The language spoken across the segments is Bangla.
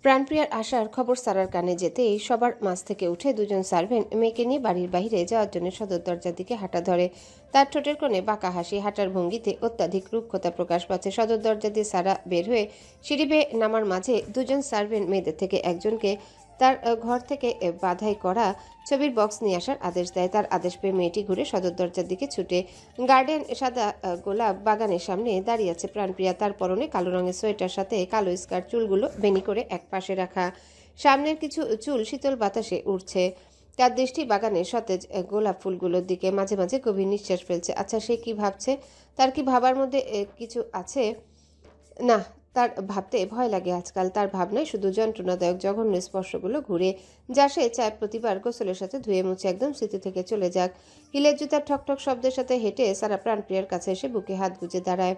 প্রাণপ্রিয়ার আসার খবর সারার কানে যেতেই সবার মাঝ থেকে উঠে দুজন সার্ভেন্ট মেয়েকে নিয়ে বাড়ির বাইরে যাওয়ার জন্য সদর দরজার দিকে হাঁটা ধরে। তার ঠোঁটের কোণে বাঁকা হাসি, হাঁটার ভঙ্গিতে অত্যাধিক রুক্ষতা প্রকাশ পাচ্ছে। সদর দরজা দিয়ে সারা বের হয়ে সিঁড়ি বেয়ে নামার মাঝে দুজন সার্ভেন্ট মেয়েদের থেকে একজনকে তার ঘর থেকে বাধাই করা ছবির বক্স নিয়ে আসার আদেশ দেয়। তার আদেশ পেয়ে মেয়েটি ঘুরে সদর দরজার দিকে ছুটে। গার্ডেন সাদা গোলাপ বাগানের সামনে দাঁড়িয়ে আছে প্রাণপ্রিয়া। তার পরনে কালো রঙের সোয়েটার, সাথে কালো স্কার্ট, চুলগুলো বেনি করে এক পাশে রাখা। সামনের কিছু চুল শীতল বাতাসে উড়ছে। তার দৃষ্টি বাগানের সতেজ গোলাপ ফুলগুলোর দিকে। মাঝে মাঝে গভীর নিঃশ্বাস ফেলছে। আচ্ছা, সে কি ভাবছে? তার কি ভাবার মধ্যে কিছু আছে? না, তার ভাবতে ভয় লাগে আজকাল। তার ভাবনায় শুধু যন্ত্রণাদায়ক জঘন্য স্পর্শগুলো ঘুরে, যা সে চায় প্রতিবার গোসলের সাথে ধুয়ে মুছে একদম স্মৃতি থেকে চলে যাক। হিলের জুতার ঠকঠক শব্দের সাথে হেঁটে সারা প্রাণপ্রিয়ার কাছে এসে বুকে হাত গুজে দাঁড়ায়।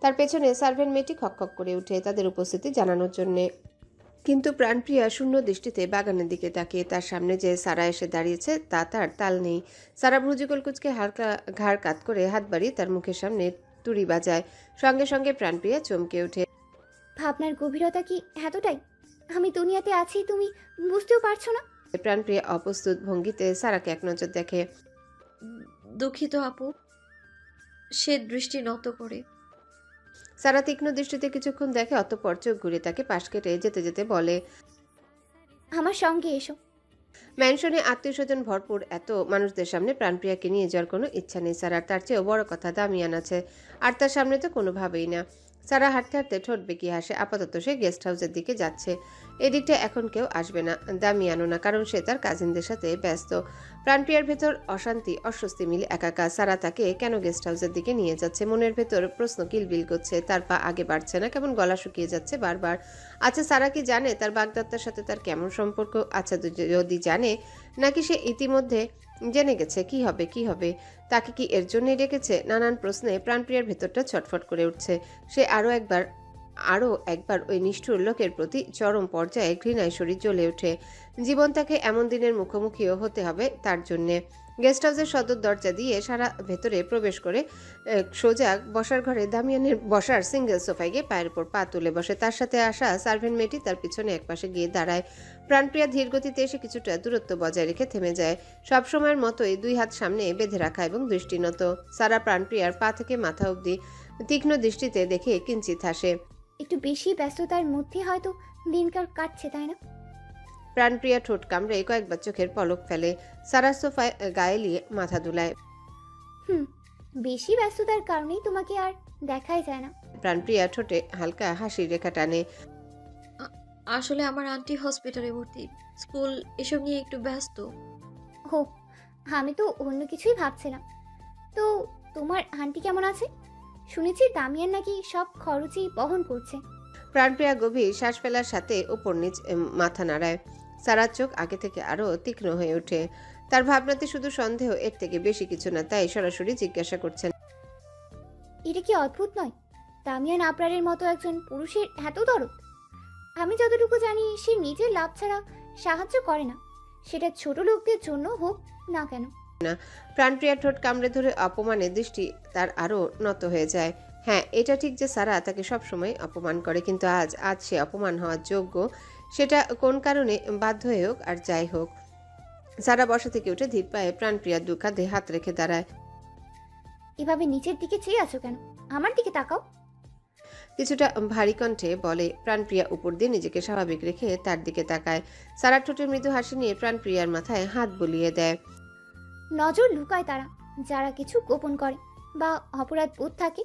তার পেছনে সার্ভেন্ট মেয়েটি খকখক করে উঠে তাদের উপস্থিতি জানানোর জন্যে। কিন্তু প্রাণপ্রিয়া শূন্য দৃষ্টিতে বাগানের দিকে তাকিয়ে। তার সামনে যে সারা এসে দাঁড়িয়েছে তা তার তাল নেই। সারা ভ্রুযুগল কুচকে হালকা ঘাড় কাত করে হাত বাড়িয়ে তার মুখের সামনে তুড়ি বাজায়। সঙ্গে সঙ্গে প্রাণপ্রিয়া চমকে ওঠে। ভাবনার গভীরতা কি এতটাই? আমি দুনিয়াতে আছি, তুমি বুঝতেও পারছো না? প্রাণপ্রিয়া অপ্রস্তুত ভঙ্গিতে সারাকে এক নজর দেখে। দুঃখিত আপু। সে দৃষ্টি নত করে। সারা তীক্ষ্ণ দৃষ্টিতে কিছুক্ষণ দেখে, অতঃপর চোখ ঘুরে তাকে পাশ কেটে যেতে যেতে বলে, আমার সঙ্গে এসো। ম্যানশনে আত্মীয় স্বজন ভরপুর এত মানুষদের সামনে প্রাণপ্রিয়াকে নিয়ে যাওয়ার কোনো ইচ্ছা নেই সারার। তার চেয়েও বড় কথা দামিয়ান আছে, আর তার সামনে তো কোনোভাবেই না। সারা হাঁটতে হাঁটতে ঠোঁট বেঁকিয়ে হাসে। আপাতত সে গেস্ট হাউসের দিকে যাচ্ছে। এদিকটা এখন কেউ আসবে না, দামিয়ানও না, কারণ সে তার কাজিনদের সাথে ব্যস্ত। প্রাণপ্রিয়ার ভেতর অশান্তি অস্বস্তি মিলে একাকার। সারা তাকে কেন গেস্ট হাউসের দিকে নিয়ে যাচ্ছে? মনের ভেতর প্রশ্ন কিলবিল করছে। তার পা আগে বাড়ছে না, কেমন গলা শুকিয়ে যাচ্ছে বারবার। আচ্ছা, সারা কি জানে তার বাগদত্তার সাথে তার কেমন সম্পর্ক? আচ্ছা, যদি জানে, নাকি সে ইতিমধ্যে জেনে গেছে? কি হবে, কি হবে? তাকে কি এর জন্যই রেখেছে? নানান প্রশ্নে প্রাণপ্রিয়ার ভেতরটা ছটফট করে উঠছে। সে আরও একবার ওই নিষ্ঠুর লোকের প্রতি চরম পর্যায়ে ঘৃণায় শরীর জ্বলে ওঠে। জীবন তাকে এমন দিনের মুখোমুখিও হতে হবে তার জন্যে। গেস্ট হাউসের সদর দরজা দিয়ে সারা ভেতরে প্রবেশ করে সোজা বসার ঘরে দামিয়ানের বসার সিঙ্গেল সোফায় গিয়ে পায়ের উপর পা তুলে বসে। তার সাথে আসা সার্ভেন্ট মেয়েটি তার পিছনে একপাশে গিয়ে দাঁড়ায়। প্রাণপ্রিয়া ধীর গতিতে এসে কিছুটা দূরত্ব বজায় রেখে থেমে যায়। সবসময়ের মতোই দুই হাত সামনে বেঁধে রাখা এবং দৃষ্টিনত। সারা প্রাণপ্রিয়ার পা থেকে মাথা অবধি তীক্ষ্ণ দৃষ্টিতে দেখে কিঞ্চিত হাসে। একটু বেশি ব্যস্ততার মধ্যে হয়তো দিনকাল কাটছে, তাই না? প্রাণপ্রিয়া ঠোঁট কামড়ে কয়েকবার চোখের পলক ফেলে। সারা সোফায় গায়ে লিয়ে মাথা দুলায়। বেশি ব্যস্ততার কারণেই তোমাকে আর দেখাই যায় না। প্রাণপ্রিয়া ঠোঁটে হালকা হাসির রেখা টানে। আসলে আমার আন্টি হসপিটালে ভর্তি, স্কুল এসব নিয়ে একটু ব্যস্ত। ও, আমি তো অন্য কিছুই ভাবছিলাম। তো তোমার আন্টি কেমন আছে? শুনেছি দামিয়ান নাকি সব খরচই বহন করছে। প্রাণপ্রিয়া গভীর শ্বাস ফেলার সাথে উপর নিচ মাথা নাড়ায়। সারার চোখ আগে থেকে আরো তীক্ষ্ণ হয়ে ওঠে। তার ভাবনাতে শুধু সন্দেহ, এর থেকে বেশি কিছু না। তাই সরাসরি জিজ্ঞাসা করছেন, এটা কি অদ্ভুত নয়? দামিয়ান আবরারের মতো একজন পুরুষের এত দরদ? আমি যতটুকু জানি সে নিজের লাভ ছাড়া সাহায্য করে না, সেটা ছোট লোকদের জন্য হোক না কেন। প্রাণপ্রিয়া ঠোঁট কামড়ে ধরে অপমানের দৃষ্টি তার আরো নত হয়ে যায়। হ্যাঁ, এটা ঠিক যে সারা তাকে সবসময় অপমান করে, কিন্তু আজ সে অপমান হওয়ার যোগ্য। সেটা কোন কারণে বাধ্য হয়ে হোক আর যাই হোক। সারা বসা থেকে উঠে ধীর পায়ে প্রাণপ্রিয়ার দু কাঁধে হাত রেখে দাঁড়ায়। এভাবে নিচের দিকে চেয়ে আছো কেন? আমার দিকে তাকাও। কিছুটা ভারী কণ্ঠে বলে। প্রাণপ্রিয়া উপর দিয়ে নিজেকে স্বাভাবিক রেখে তার দিকে তাকায়। সারা ঠোঁটের মৃদু হাসি নিয়ে প্রাণপ্রিয়ার মাথায় হাত বুলিয়ে দেয়। নজর লুকায় তারা যারা কিছু গোপন করে বা অপরাধ বোধ থাকে।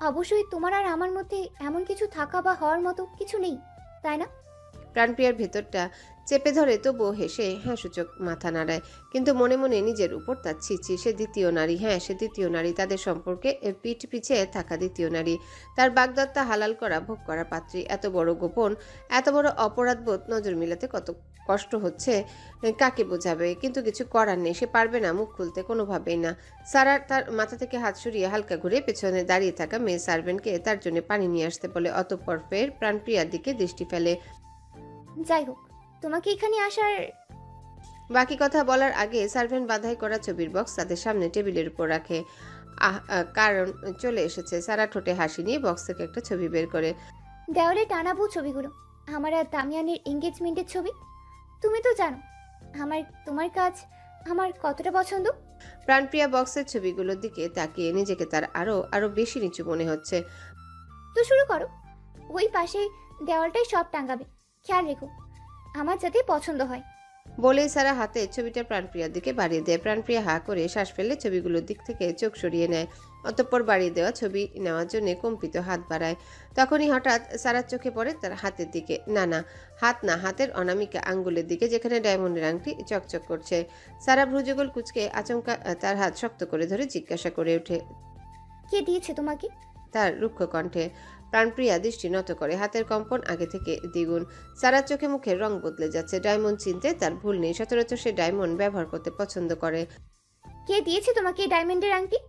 অবশ্যই তোমার আর আমার মধ্যে এমন কিছু থাকা বা হওয়ার মতো কিছু নেই, তাই না? প্রাণপ্রিয়ার ভেতরটা চেপে ধরে, তবুও হেসে হ্যাঁ সূচক মাথা নাড়ায়। কিন্তু মনে মনে নিজের উপর তার ছিছি। সে দ্বিতীয় নারী। হ্যাঁ, সে দ্বিতীয় নারী। তাদের সম্পর্কে পিঠ পিছে থাকা দ্বিতীয় নারী। তার বাগদত্তা হালাল করা, ভোগ করা পাত্রী। এত বড় গোপন, এত বড় অপরাধবোধ নজর মিলাতে কত কষ্ট হচ্ছে কাকে বোঝাবে? কিন্তু কিছু করার নেই। সে পারবে না মুখ খুলতে, কোনোভাবেই না। সারা তার মাথা থেকে হাত সরিয়ে হালকা ঘুরে পেছনে দাঁড়িয়ে থাকা মেয়ে সার্ভেন্টকে তার জন্য পানি নিয়ে আসতে বলে। অতঃপর ফের প্রাণপ্রিয়ার দিকে দৃষ্টি ফেলে। যাই হোক, তোমাকে এখানে আসার বাকি কথা বলার আগে সার্ভেন্ট বাধাই করা ছবির বক্স তাদের সামনে টেবিলের উপর রাখে। কারণ চলে এসেছে। সারা ঠোঁটে হাসি নিয়ে বক্স থেকে একটা ছবি বের করে। দেওয়ালে টানাবো ছবিগুলো, আমার আর দামিয়ানের এঙ্গেজমেন্টের ছবি। তুমি তো জানো তোমার কাজ আমার কতটা পছন্দ। প্রাণপ্রিয়া বক্সের ছবিগুলোর দিকে তাকিয়ে নিজেকে তার আরো আরো বেশি নিচু মনে হচ্ছে। তো শুরু করো, ওই পাশে দেওয়ালটাই সব টাঙ্গাবে, খেয়াল রেখো আমার যাতে পছন্দ হয়। বলেই সারা হাতে ছবিটা প্রাণপ্রিয়ার দিকে বাড়িয়ে দেয়। প্রাণপ্রিয়া হা করে শ্বাস ফেলে ছবিগুলোর দিক থেকে চোখ সরিয়ে নেয়। অতঃপর বাড়িয়ে দেওয়া ছবি নেওয়ার জন্য কম্পিত হাত বাড়ায়। তখনই হঠাৎ সারার চোখে পড়ে তার হাতের দিকে। না, হাত না, হাতের অনামিকা আঙ্গুলের দিকে, যেখানে ডায়মন্ডের আংটি চকচক করছে। সারা ভ্রুযুগল কুঁচকে আচমকা তার হাত শক্ত করে ধরে জিজ্ঞাসা করে ওঠে, কে দিয়েছে তোমাকে? তার রুক্ষ কণ্ঠে। প্রাণপ্রিয়া দৃষ্টি নত করে। হাতের কম্পন আগে থেকে দ্বিগুণ। সারার চোখে মুখের রং বদলে যাচ্ছে। ডায়মন্ড চিনতে তার ভুল নেই, সচরাচর সে ডায়মন্ড ব্যবহার করতে পছন্দ করে। কে দিয়েছে তোমাকে এই ডায়মন্ডের আংটি?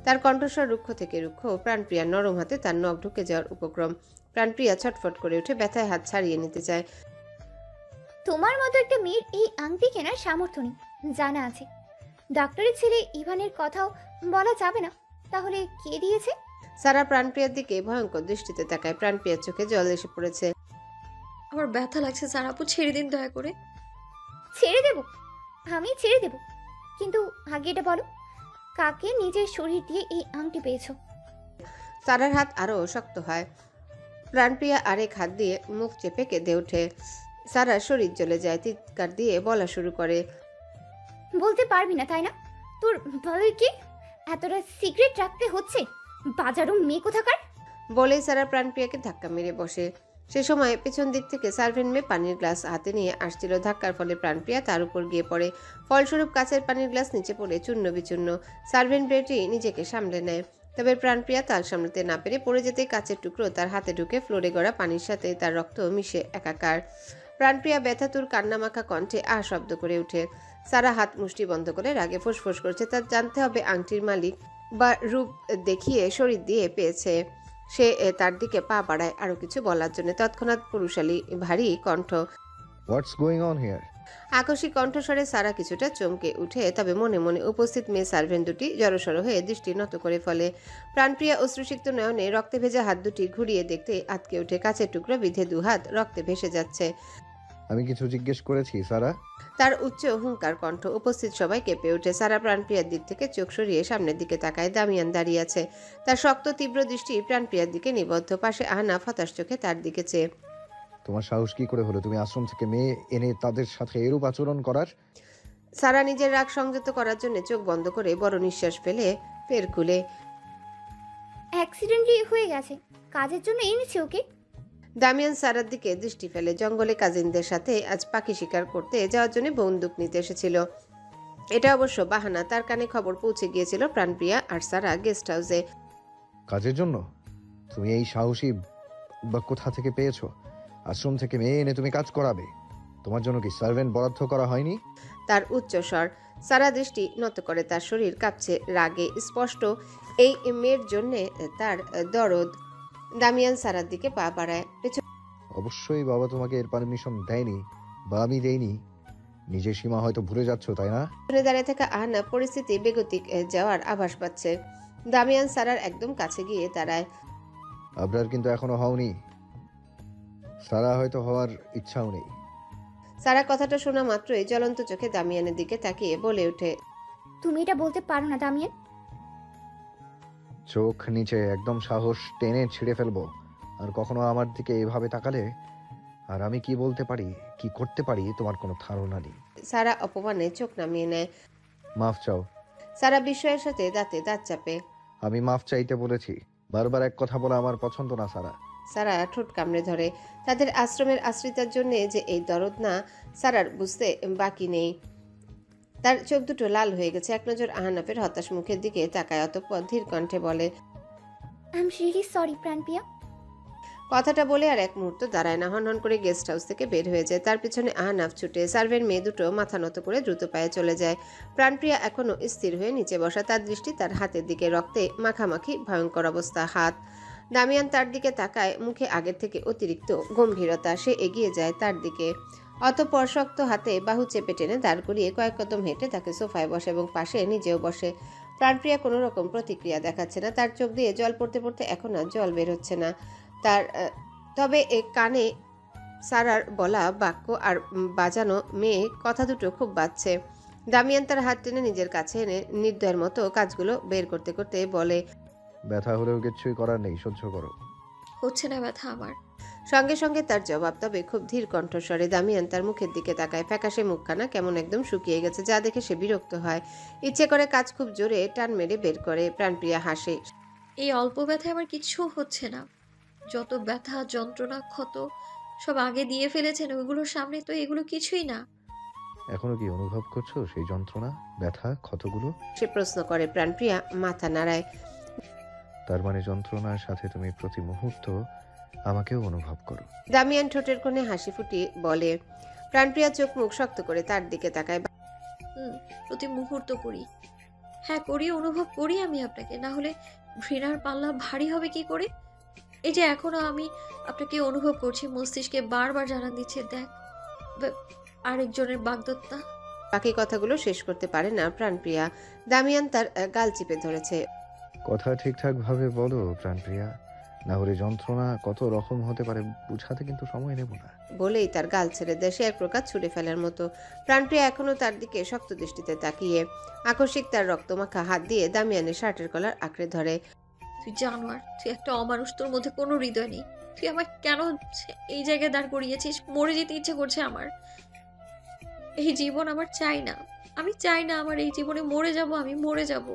তার কণ্ঠস্বর রুক্ষ থেকে রুক্ষ। প্রাণপ্রিয়ার নরম হাতে তার নখ ঢুকে যাওয়ার উপক্রম। প্রাণপ্রিয়া ছটফট করে উঠে ব্যথায় হাত ছাড়িয়ে নিতে চায়। তোমার মতো একটা মেয়ের এই আংটি কেনার সামর্থ্য নেই, জানা আছে। ডাক্তারের ছেলে ইভানের কথাও বলা যাবে না, তাহলে কে দিয়েছে? সারা প্রাণপ্রিয়ার দিকে ভয়ঙ্কর দৃষ্টিতে তাকায়। প্রাণপ্রিয়ার চোখে জল এসে পড়েছে। আমার ব্যথা লাগছে স্যার, আপু ছেড়ে দিন দয়া করে। ছেড়ে দেব? আমি ছেড়ে দেব, কিন্তু আগে এটা বলো, কাকে নিজের শরীর দিয়ে এই আংটি পেয়েছো? সারার হাত আরো শক্ত হয়। প্রাণপ্রিয়া আরেক হাত দিয়ে মুখ চেপে কেঁদে ওঠে। সারার শরীর জ্বলে যায়। চিৎকার দিয়ে বলা শুরু করে, বলতে পারবি না তাই না? তোর ভালোই কি এতটা সিক্রেট রাখতে হচ্ছে? বাজারও মেয়ে কোথাকার। বলেই সারা প্রাণপ্রিয়াকে ধাক্কা মেরে বসে। সে সময় পেছন দিক থেকে সার্ভেন্ট মেয়ে পানির গ্লাস হাতে নিয়ে আসছিল। ধাক্কার ফলে প্রাণপ্রিয়া তার উপর গিয়ে পড়ে। ফলস্বরূপ কাচের পানির গ্লাস নিচে পড়ে চূর্ণ বিচূর্ণ। সার্ভেন্ট মেয়েটি নিজেকে সামলে নেয়। তবে প্রাণপ্রিয়া তাল সামলাতে না পেরে পড়ে যেতেই কাচের টুকরো তার হাতে ঢুকে ফ্লোরে গড়া পানির সাথে তার রক্ত মিশে একাকার। প্রাণপ্রিয়া ব্যথাতুর কান্নামাখা কণ্ঠে শব্দ করে ওঠে। সারা হাত মুষ্টি বন্ধ করে রাগে ফোঁস করছে। তার জানতে হবে আংটির মালিক বা রূপ দেখিয়ে শরীর দিয়ে পেয়েছে। সে তার দিকে পা বাড়ায় আরো কিছু বলার জন্য। তৎক্ষণাৎ পুরুষালী ভারী কণ্ঠ। What's going on here? আকস্মিক কণ্ঠস্বরে সারা কিছুটা চমকে উঠে। তবে মনে মনে উপস্থিত মেয়ে সার্ভেন্ট দুটি জড়সড় হয়ে দৃষ্টি নত করে ফেলে। প্রাণপ্রিয়া অশ্রুসিক্ত নয়নে রক্তে ভেজা হাত দুটি ঘুরিয়ে দেখতে আটকে উঠে। কাছের টুকরো বিধে দুহাত রক্তে ভেসে যাচ্ছে। আমি কিছু জিজ্ঞেস করেছি সারা? তার উচ্চ হুঙ্কার কণ্ঠ। উপস্থিত সবাই কেঁপে ওঠে। সারা প্রাণপ্রিয়ার দিক থেকে চোখ সরিয়ে সামনের দিকে তাকায়। দামিয়ান দাঁড়িয়ে আছে। তার শক্ত তীব্র দৃষ্টি প্রাণপ্রিয়ার দিকে নিবদ্ধ। পাশে আহনাফ হতাশ চোখে তার দিকে চেয়ে। তোমার সাহস কি করে হলো তুমি আশ্রম থেকে মেয়ে এনে তাদের সাথে এরূপ আচরণ করার? সারা নিজের রাগ সংযত করার জন্য চোখ বন্ধ করে বড় নিঃশ্বাস ফেলে ফের খুলে, অ্যাক্সিডেন্টলি হয়ে গেছে, কাজের জন্য এনেছি ওকে। দামিয়ান সারার দিকে দৃষ্টি ফেলে। জঙ্গলে কাজিনদের সাথে আজ পাখি শিকার করতে যাওয়ার জন্য বন্দুক নিতে এসেছিল। এটা অবশ্য বাহানা। তার কানে খবর পৌঁছে গিয়েছিল প্রাণপ্রিয়া আর সারা গেস্ট হাউসে। কাজের জন্য? তুমি এই সাহসী বা কোথা থেকে পেয়েছো? আশ্রম থেকে মেয়ে এনে তুমি কাজ করাবে? তোমার জন্য কি সার্ভেন্ট বরাদ্দ করা হয়নি? তার উচ্চ স্বর। সারা দৃষ্টি নত করে। তার শরীর কাঁপছে রাগে। স্পষ্ট এই মেয়ের জন্য তার দরদ। দামিয়ান সারার দিকে পা বাড়ায়। অবশ্যই বাবা তোমাকে এর পারমিশন দেয়নি বা আমি দেইনি। নিজের সীমা হয়তো ভুলে যাচ্ছ তাই না? পেছনে দাঁড়িয়ে থাকা আহনা পরিস্থিতি বেগতিক যাওয়ার আভাস পাচ্ছে। দামিয়ান সারার একদম কাছে গিয়ে দাঁড়ায়। আবরার কিন্তু এখনো হওনি। সারা হয়তো হওয়ার ইচ্ছাও নেই। সারা কথাটা শোনা মাত্রই জ্বলন্ত চোখে দামিয়ানের দিকে তাকিয়ে বলে ওঠে, তুমি এটা বলতে পারো না দামিয়ান। চোখ নিচে, একদম সাহস টেনে ছিঁড়ে ফেলবো। আর কখনো আমার দিকে এভাবে তাকালে আর আমি কি বলতে পারি, কি করতে পারি তোমার কোনো ধারণা নেই। সারা অপমানে চোখ নামিয়ে নেয়। মাফ চাও। সারা বিস্ময়ের সাথে দাঁতে দাঁত চাপে। আমি মাফ চাইতে বলেছি। বারবার এক কথা বলা আমার পছন্দ না সারা। সারা ঠোঁট কামড়ে ধরে। তাদের আশ্রমের আশ্রিতার জন্য যে এই দরদ না সারার বুঝতে বাকি নেই। তার চোখ দুটো লাল হয়ে গেছে। এক নজর আহনাফের হতাশ মুখের দিকে তাকায়। অতঃপর ধীর কণ্ঠে বলে, আই এম রিয়েলি সরি প্রাণপ্রিয়া। কথাটা বলে আর এক মুহূর্ত দাঁড়ায় না। হনহন করে গেস্ট হাউস থেকে বের হয়ে যায়। তার পিছনে আহনাফ ছুটে। সার্ভেন্ট মেয়ে দুটো মাথা নত করে দ্রুত পায়ে চলে যায়। প্রাণপ্রিয়া এখনো স্থির হয়ে নিচে বসা। তার দৃষ্টি তার হাতের দিকে। রক্তে মাখামাখি ভয়ঙ্কর অবস্থা হাত। দামিয়ান তার দিকে তাকায়, মুখে আগের থেকে অতিরিক্ত গম্ভীরতা। সে এগিয়ে যায় তার দিকে। অতঃপর শক্ত হাতে বাহু চেপে টেনে দাঁড় করিয়ে কয়েক কদম হেঁটে তাকে সোফায় বসে এবং পাশে নিজেও বসে। প্রাণপ্রিয়া কোনো রকম প্রতিক্রিয়া দেখাচ্ছে না, তার চোখ দিয়ে জল পড়তে পড়তে এখন আর জল বের হচ্ছে না তার। তবে কানে সারার বলা বাক্য আর বাজানো মেয়ে কথা দুটো খুব বাজছে। দামিয়ান তার হাত টেনে নিজের কাছে এনে নির্দয়ের মতো কাজগুলো বের করতে করতে বলে, ব্যথা হলেও কিচ্ছুই করার নেই, সহ্য করো। হচ্ছে না ব্যথা আমার। সঙ্গে সঙ্গে তার জবাব, তবে খুব ধীর কণ্ঠস্বরে। দামিয়ান তার মুখের দিকে তাকায়, ফ্যাকাশে মুখখানা কেমন একদম শুকিয়ে গেছে, যা দেখে সে বিরক্ত হয়। ইচ্ছে করে কাজ খুব জোরে টান মেরে বের করে। প্রাণপ্রিয়া হাসে। এই অল্প ব্যথায় আমার কিচ্ছু হচ্ছে না। যত ব্যথা যন্ত্রণা ক্ষত সব আগে দিয়ে ফেলেছেন, ওইগুলোর সামনে তো এগুলো কিছুই না। এখনো কি অনুভব করছো সেই যন্ত্রণা, ব্যথা, ক্ষতগুলো? সে প্রশ্ন করে। প্রাণপ্রিয়া মাথা নাড়ায়। তার মানে যন্ত্রণার সাথে তুমি প্রতি মুহূর্ত আমাকেও অনুভব করো। দামিয়ান ঠোঁটের কোণে হাসি ফুটিয়ে বলে। প্রাণপ্রিয়া চোখ মুখ শক্ত করে তার দিকে তাকায়। প্রতি মুহূর্ত করি। হ্যাঁ করি, অনুভব করি আমি আপনাকে, না হলে ঘৃণার পাল্লা ভারী হবে কি করে? এই যে এখনো আমি আপনাকে অনুভব করছি, মস্তিষ্কে বারবার জানান দিচ্ছে, দেখ আরেকজনের বাগদত্তা। বাকি কথাগুলো শেষ করতে পারে না প্রাণপ্রিয়া। দামিয়ান তার গাল চিপে ধরেছে। কথা ঠিকঠাক ভাবে বলো প্রাণপ্রিয়া, না হলে যন্ত্রণা কত রকম হতে পারে বুঝাতে কিন্তু সময় নেব না। বলেই তার গাল ছেড়ে দেয়, সে এক প্রকার ছুড়ে ফেলার মতো। প্রাণপ্রিয়া এখনো তার দিকে শক্ত দৃষ্টিতে তাকিয়ে। আকস্মিক তার রক্তমাখা হাত দিয়ে দামিয়ানের শার্টের কলার আঁকড়ে ধরে। তুই জানোয়ার, তুই একটা অমানুষ, তোর মধ্যে কোনো হৃদয় নেই। তুই আমার কেন এই জায়গায় দাঁড় করিয়েছিস? মরে যেতে ইচ্ছে করছে আমার। এই জীবন আমার চাই না, আমি চাই না আমার এই জীবনে মরে যাব, আমি মরে যাব।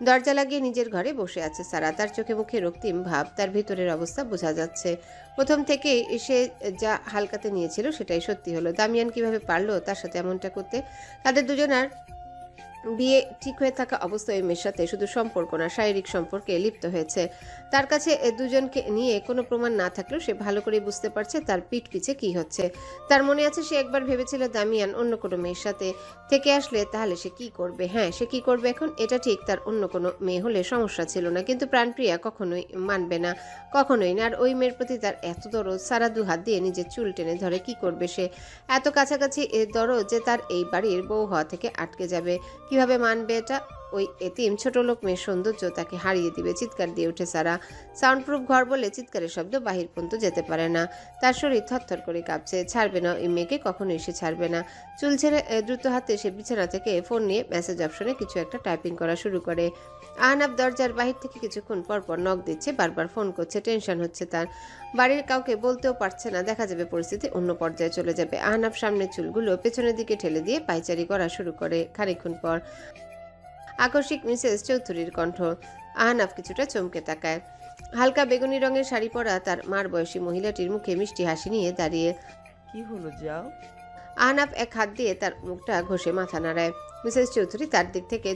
দরজা লাগিয়ে নিজের ঘরে বসে আছে সারা। তার চোখে মুখে রক্তিম ভাব, তার ভিতরের অবস্থা বোঝা যাচ্ছে। প্রথম থেকেই সে যা হালকাতে নিয়েছিল সেটাই সত্যি হলো। দামিয়ান কিভাবে পারলো তার সাথে এমনটা করতে? তাদের দুজনার বিয়ে ঠিক হয়ে থাকা অবস্থায় ওই মেয়ের সাথে শুধু সম্পর্ক না, শারীরিক সম্পর্কে লিপ্ত হয়েছে। তার কাছে দুজনকে নিয়ে কোনো প্রমাণ না থাকলেও সে ভালো করে বুঝতে পারছে তার পিঠ পিছে কি হচ্ছে। তার মনে আছে সে একবার ভেবেছিল দামিয়ান অন্য কোনো মেয়ের সাথে থেকে আসলে তাহলে সে কি করবে। হ্যাঁ, সে কি করবে এখন এটা ঠিক, তার অন্য কোনো মেয়ে হলে সমস্যা ছিল না, কিন্তু প্রাণপ্রিয়া কখনোই মানবে না, কখনোই না। আর ওই মেয়ের প্রতি তার এত দরদ, সারা দু হাত দিয়ে নিজের চুল টেনে ধরে। কি করবে সে? এত কাছাকাছি দরদ যে তার এই বাড়ির বউ হওয়া থেকে আটকে যাবে। কিভাবে মানবে এটা? ওই এতিম ছোট লোক মেয়ের সৌন্দর্য তাকে হারিয়ে দিবে। চিৎকার দিয়ে উঠে সারা। সাউন্ডপ্রুফ ঘর বলে চিৎকারের শব্দ বাহির পর্যন্ত যেতে পারে না। তার শরীর থরথর করে কাঁপছে। ছাড়বে না ওই মেয়েকে, কখনোই সে ছাড়বে না। চুল ছেড়ে দ্রুত হাতে সে বিছানা থেকে ফোন নিয়ে মেসেজ অপশনে কিছু একটা টাইপিং করা শুরু করে। আহনাফ দরজার বাহির থেকে কিছুক্ষণ পরপর নক দিচ্ছে, বারবার ফোন করছে। টেনশন হচ্ছে তার। বাড়ির কাউকে বলতেও পারছে না, দেখা যাবে পরিস্থিতি অন্য পর্যায়ে চলে যাবে। আহনাফ সামনের চুলগুলো পেছনের দিকে ঠেলে দিয়ে পায়চারি করা শুরু করে। খানিকক্ষণ পর আকস্মিক মিসেস চৌধুরীর কণ্ঠ। আহনাফ কিছুটা চমকে তাকায়। হালকা বেগুনি রঙের শাড়ি পরা তার মার বয়সী মহিলাটির মুখে মিষ্টি হাসি নিয়ে দাঁড়িয়ে। কি হলো, যাও। আহনাফ এক হাত দিয়ে তার মুখটা ঘষে মাথা নাড়ায়। মিসেস চৌধুরী তার দিক থেকে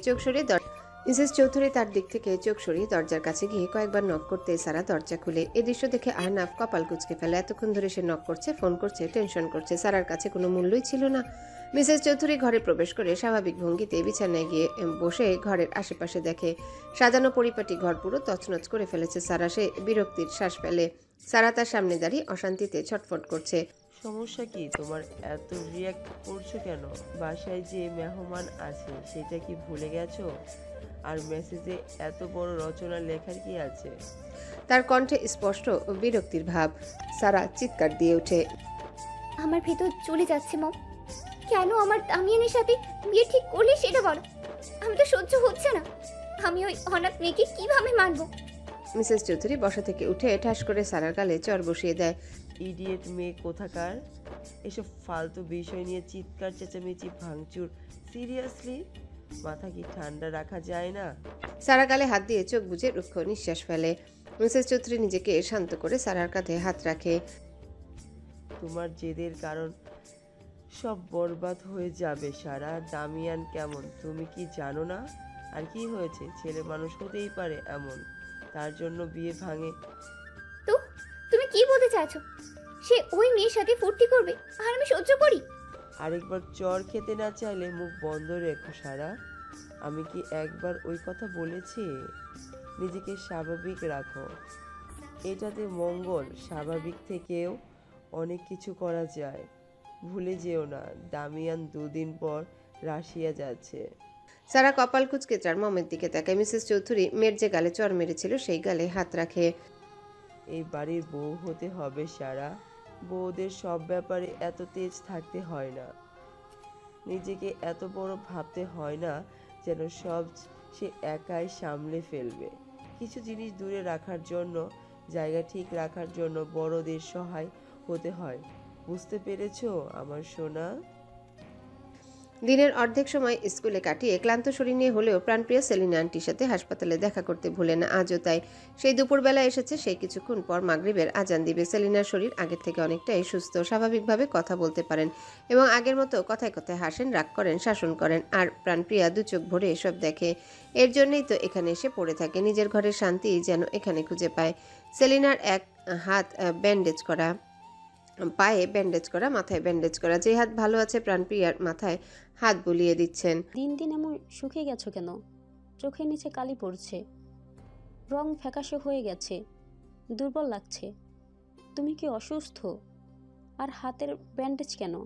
চোখ সরিয়ে দরজার কাছে গিয়ে কয়েকবার নক করতে সারা দরজা খুলে। এই দৃশ্য দেখে আহনাফ কপাল কুঁচকে ফেলে। এতক্ষণ ধরে সে নক করছে, ফোন করছে, টেনশন করছে, সারার কাছে কোনো মূল্যই ছিল না। মিসেস চৌধুরী ঘরে প্রবেশ করে স্বাভাবিক ভঙ্গিতে বিছানায় গিয়ে বসে ঘরের আশেপাশে দেখে। সাজানো পরিপাটি ঘর পুরো তছনছ করে ফেলেছে সারা। সে বিরক্তির শ্বাস ফেলে। সারা তার সামনে দাঁড়িয়ে অশান্তিতে ছটফট করছে। সমস্যা কি তোমার? এত রিয়াক্ট করছো কেন? বাসায় যে মেহমান আছে সেটা কি ভুলে গেছো? আর মেসেজে এত বড় রচনা লেখার কি আছে? তার কণ্ঠে স্পষ্ট বিরক্তির ভাব। সারা চিৎকার দিয়ে ওঠে। আমার ভেতর চলে যাচ্ছে মম। কেন আমার দামিয়ানের সাথে বিয়ে ঠিক করলে সেটা বলো। আমি তো সহ্য হচ্ছে না। আমি ওই অনাথ মেয়েকে কিভাবে মানবো? মিসেস চৌধুরী বসা থেকে উঠে ঠাস করে সারার গালে চর বসিয়ে দেয়। ইডিয়েট মেয়ে কোথাকার! এসব ফালতু বিষয় নিয়ে চিৎকার চেঁচামেচি ভাঙচুর, সিরিয়াসলি মাথা কি ঠান্ডা রাখা যায় না? সারা গালে হাত দিয়ে চোখ বুজে রুক্ষ নিঃশ্বাস ফেলে। মিসেস চৌধুরী নিজেকে শান্ত করে সারার কাঁধে হাত রাখে। তোমার জেদের কারণ সব বরবাদ হয়ে যাবে সারা। দামিয়ান কেমন তুমি কি জানো না? আর কি হয়েছে, ছেলে মানুষ হতেই পারে এমন, তার জন্য বিয়ে ভাঙে? তো তুমি কি বলতে চাইছো? সে ওই মেয়ের সাথে ফুর্তি করবে আর আমি সহ্য করি? আরেকবার চর খেতে না চাইলে মুখ বন্ধ রেখো সারা। আমি কি একবার ওই কথা বলেছি? নিজেকে স্বাভাবিক রাখো, এটাতে মঙ্গল। স্বাভাবিক থেকেও অনেক কিছু করা যায়। ভুলে যেও না দামিয়ান 2 দিন পর রাশিয়া যাচ্ছে। সারা কপাল কুঁচকে চার মমের দিকে তাকায়। মিসেস চৌধুরী মেয়ের যে গালে চর মেরেছিল সেই গালে হাত রাখে। এই বাড়ির বউ হতে হবে সারা। বউদের সব ব্যাপারে এত তেজ থাকতে হয় না, নিজেকে এত বড় ভাবতে হয় না যেন সব সে একাই সামলে ফেলবে। কিছু জিনিস দূরে রাখার জন্য, জায়গা ঠিক রাখার জন্য বড়দের সহায় হতে হয়। বুঝতে পেরেছো আমার সোনা? দিনের অর্ধেক সময় স্কুলে কাটিয়ে ক্লান্ত শরীর নিয়ে হলেও প্রাণপ্রিয়া সেলিনা আন্টির সাথে হাসপাতালে দেখা করতে ভুলে না আজও তাই। সেই দুপুরবেলা এসেছে, সেই কিছুক্ষণ পর মাগরিবের আজান দিবে। সেলিনার শরীর আগের থেকে অনেকটাই সুস্থ, স্বাভাবিকভাবে কথা বলতে পারেন এবং আগের মতো কথায় কথায় হাসেন, রাগ করেন, শাসন করেন। আর প্রাণপ্রিয়া দু চোখ ভরে এসব দেখে। এর জন্যই তো এখানে এসে পড়ে থাকে, নিজের ঘরের শান্তি যেন এখানে খুঁজে পায়। সেলিনার এক হাত ব্যান্ডেজ করা, পায়ে ব্যান্ডেজ করা, মাথায় ব্যান্ডেজ করা। যে হাত ভালো আছে প্রাণপ্রিয়ার মাথায় হাত বুলিয়ে দিচ্ছেন। দিন দিন এমন শুকিয়ে গেছো কেন? চোখের নিচে কালি পড়ছে, রং ফ্যাকাশে হয়ে গেছে, দুর্বল লাগছে। তুমি কি অসুস্থ? আর হাতের ব্যান্ডেজ কেন?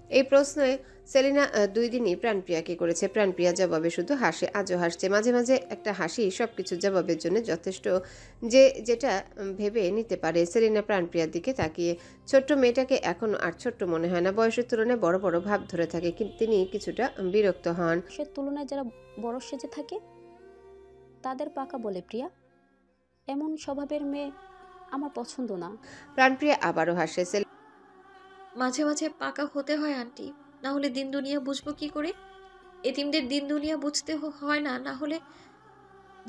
এই প্রশ্নে সেলিনা 2 দিনই প্রাণপ্রিয়াকে করেছে। প্রাণপ্রিয়া জবাবে শুধু হাসে, আজও হাসছে। মাঝে মাঝে একটা হাসি সবকিছু জবাবের জন্য যথেষ্ট, যে যেটা ভেবে নিতে পারে। সেলিনা প্রাণপ্রিয়ার দিকে তাকিয়ে, ছোট্ট মেয়েটাকে এখনো আর ছোট্ট মনে হয় না, বয়সের তুলনায় বড় বড় ভাব ধরে থাকে। কিন্তু তিনি কিছুটা বিরক্ত হন। সে তুলনায় যারা বড় সেজে থাকে তাদের পাকা বলে প্রিয়া। এমন স্বভাবের মেয়ে আমার পছন্দ না। প্রাণপ্রিয়া আবারও হাসে। মাঝে মাঝে পাকা হতে হয় আন্টি, না হলে দিন দুনিয়া বুঝবো কি করে? এতিমদের দিন দুনিয়া বুঝতে হয় না, না হলে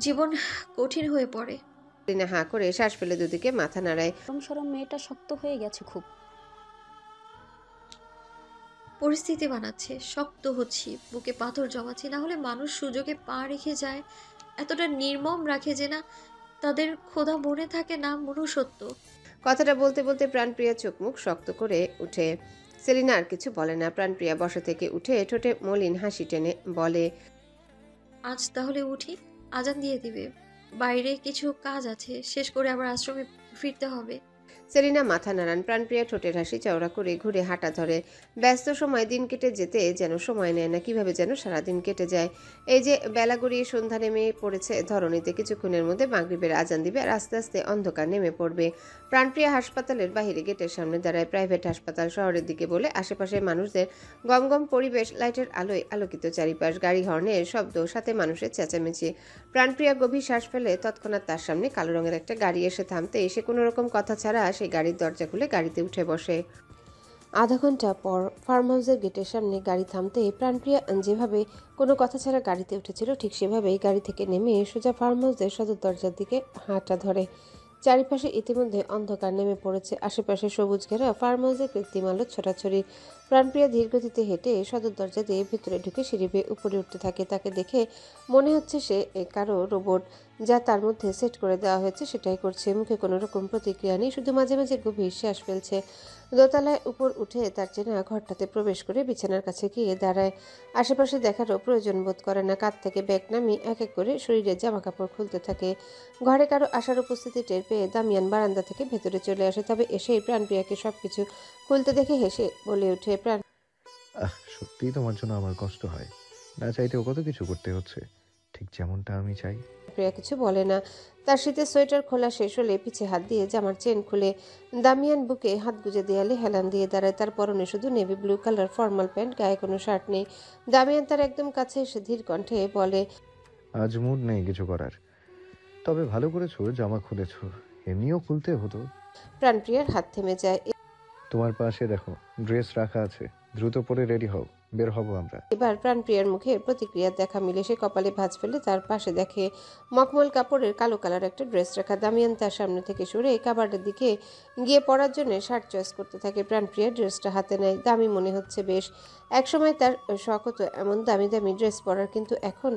জীবন কঠিন হয়ে পড়ে। সেলিনা হাঁ করে শ্বাস ফেলে দুদিকে মাথা নাড়ায়। সরম মেয়েটা শক্ত হয়ে গেছে খুব। পরিস্থিতি বানাচ্ছে, শক্ত হচ্ছি, বুকে পাথর জমাচ্ছি, না হলে মানুষ সুযোগে পা রেখে যায়, এতটা নির্মম রাখে যে না তাদের খোদা মনে থাকে না মনুষ্যত্ব। কথাটা বলতে বলতে প্রাণপ্রিয়া চোখ মুখ শক্ত করে উঠে। সেলিনা আর কিছু বলে না। প্রাণপ্রিয়া বসা থেকে উঠে ঠোঁটে মলিন হাসি টেনে বলে, আজ তাহলে উঠি, আজান দিয়ে দিবে, বাইরে কিছু কাজ আছে, শেষ করে আবার আশ্রমে ফিরতে হবে। সেলিনা মাথা নাড়ান। প্রাণপ্রিয়া ঠোঁটের হাসি চওড়া করে ঘুরে হাঁটা ধরে। ব্যস্ত সময় দিন কেটে যেতে যেন সময় নেয় না, কিভাবে যেন সারাদিন কেটে যায়। এই যে বেলা গড়িয়ে সন্ধ্যা নেমে পড়েছে ধরণীতে, কিছুক্ষণের মধ্যে মাগরিবের আজান দিবে আর আস্তে আস্তে অন্ধকার নেমে পড়বে। প্রাণপ্রিয়া হাসপাতালের বাইরে গেটের সামনে দাঁড়ায়। প্রাইভেট হাসপাতাল, শহরের দিকে বলে আশেপাশের মানুষদের গমগম পরিবেশ, লাইটের আলোয় আলোকিত চারিপাশ, গাড়ি হর্নের শব্দ, সাথে মানুষের চেঁচামেচি। প্রাণপ্রিয়া গভীর শ্বাস ফেলে তৎক্ষণাৎ তার সামনে কালো রঙের একটা গাড়ি এসে থামতে এসে কোনো রকম কথা ছাড়া সেই গাড়ির দরজা খুলে গাড়িতে উঠে বসে। আধা ঘন্টা পর ফার্ম হাউসের গেটের সামনে গাড়ি থামতে প্রাণপ্রিয়া যেভাবে কোনো কথা ছাড়া গাড়িতে উঠেছিল ঠিক সেভাবেই গাড়ি থেকে নেমে সোজা ফার্ম হাউসের সদর দরজার দিকে হাঁটা ধরে। চারিপাশে ইতিমধ্যে অন্ধকার নেমে পড়েছে, আশেপাশে সবুজ ঘেরা ফার্ম হাউসের কৃত্রিম আলো ছড়াছড়ি। প্রাণপ্রিয়া ধীরগতিতে হেঁটে সদর দরজা দিয়ে ভিতরে ঢুকে সিঁড়ি বেয়ে উপরে উঠতে থাকে। তাকে দেখে মনে হচ্ছে সে কারো রোবট, যা তার মধ্যে সেট করে দেওয়া হয়েছে সেটাই করছে। মুখে কোনো রকম প্রতিক্রিয়া নেই, শুধু মাঝে মাঝে গভীর শ্বাস ফেলছে। দোতলায় উপর উঠে তার চেনা ঘরটাতে প্রবেশ করে বিছানার কাছে গিয়ে দাঁড়ায়। আশেপাশে দেখারও প্রয়োজন বোধ করে না। কাঁধ থেকে ব্যাগ নামিয়ে এক এক করে শরীরের জামা কাপড় খুলতে থাকে। ঘরে কারো আসার উপস্থিতি টের পেয়ে দামিয়ান বারান্দা থেকে ভেতরে চলে আসে। তবে এসেই প্রাণপ্রিয়াকে সবকিছু খুলতে দেখে হেসে বলে ওঠে, সত্যিই তোমার জন্য আমার কষ্ট হয়, না চাইতেও কত কিছু করতে হচ্ছে, ঠিক যেমনটা আমি চাই। প্রিয়া কিছু বলে না। তার শীতের সোয়েটার খোলা শেষ হলে পিছে হাত দিয়ে জামার চেন খুলে দামিয়ান বুকে হাত গুজে দেয়ালে হেলান দিয়ে দাঁড়ায়। তার পরনে শুধু navy blue colour formal pant, গায়ে কোনো শার্ট নেই। দামিয়ান তার একদম কাছে এসে ধীর কণ্ঠে বলে, আজ মুড নেই কিছু করার, তবে ভালো করেছো জামা খুলেছো, এমনিও খুলতে হতো। প্রাণপ্রিয়ার হাত থেমে যায়। তোমার পাশে দেখো ড্রেস রাখা আছে, দ্রুত পরে রেডি হও, বের হব আমরা। এবার প্রাণপ্রিয়ার মুখে প্রতিক্রিয়ার দেখা মিলে। সে কপালে ভাঁজ ফেলে তার পাশে দেখে মখমল কাপড়ের কালো কালার একটা ড্রেস রাখা। দামিয়ান তার সামনে থেকে সরে কাবার্ডের দিকে গিয়ে পরার জন্য শার্ট চয়েস করতে থাকে। প্রাণপ্রিয়া ড্রেসটা হাতে নেয়। দামি মনে হচ্ছে বেশ। একসময় তার শখ হতো এমন দামি দামি ড্রেস পরার, কিন্তু এখন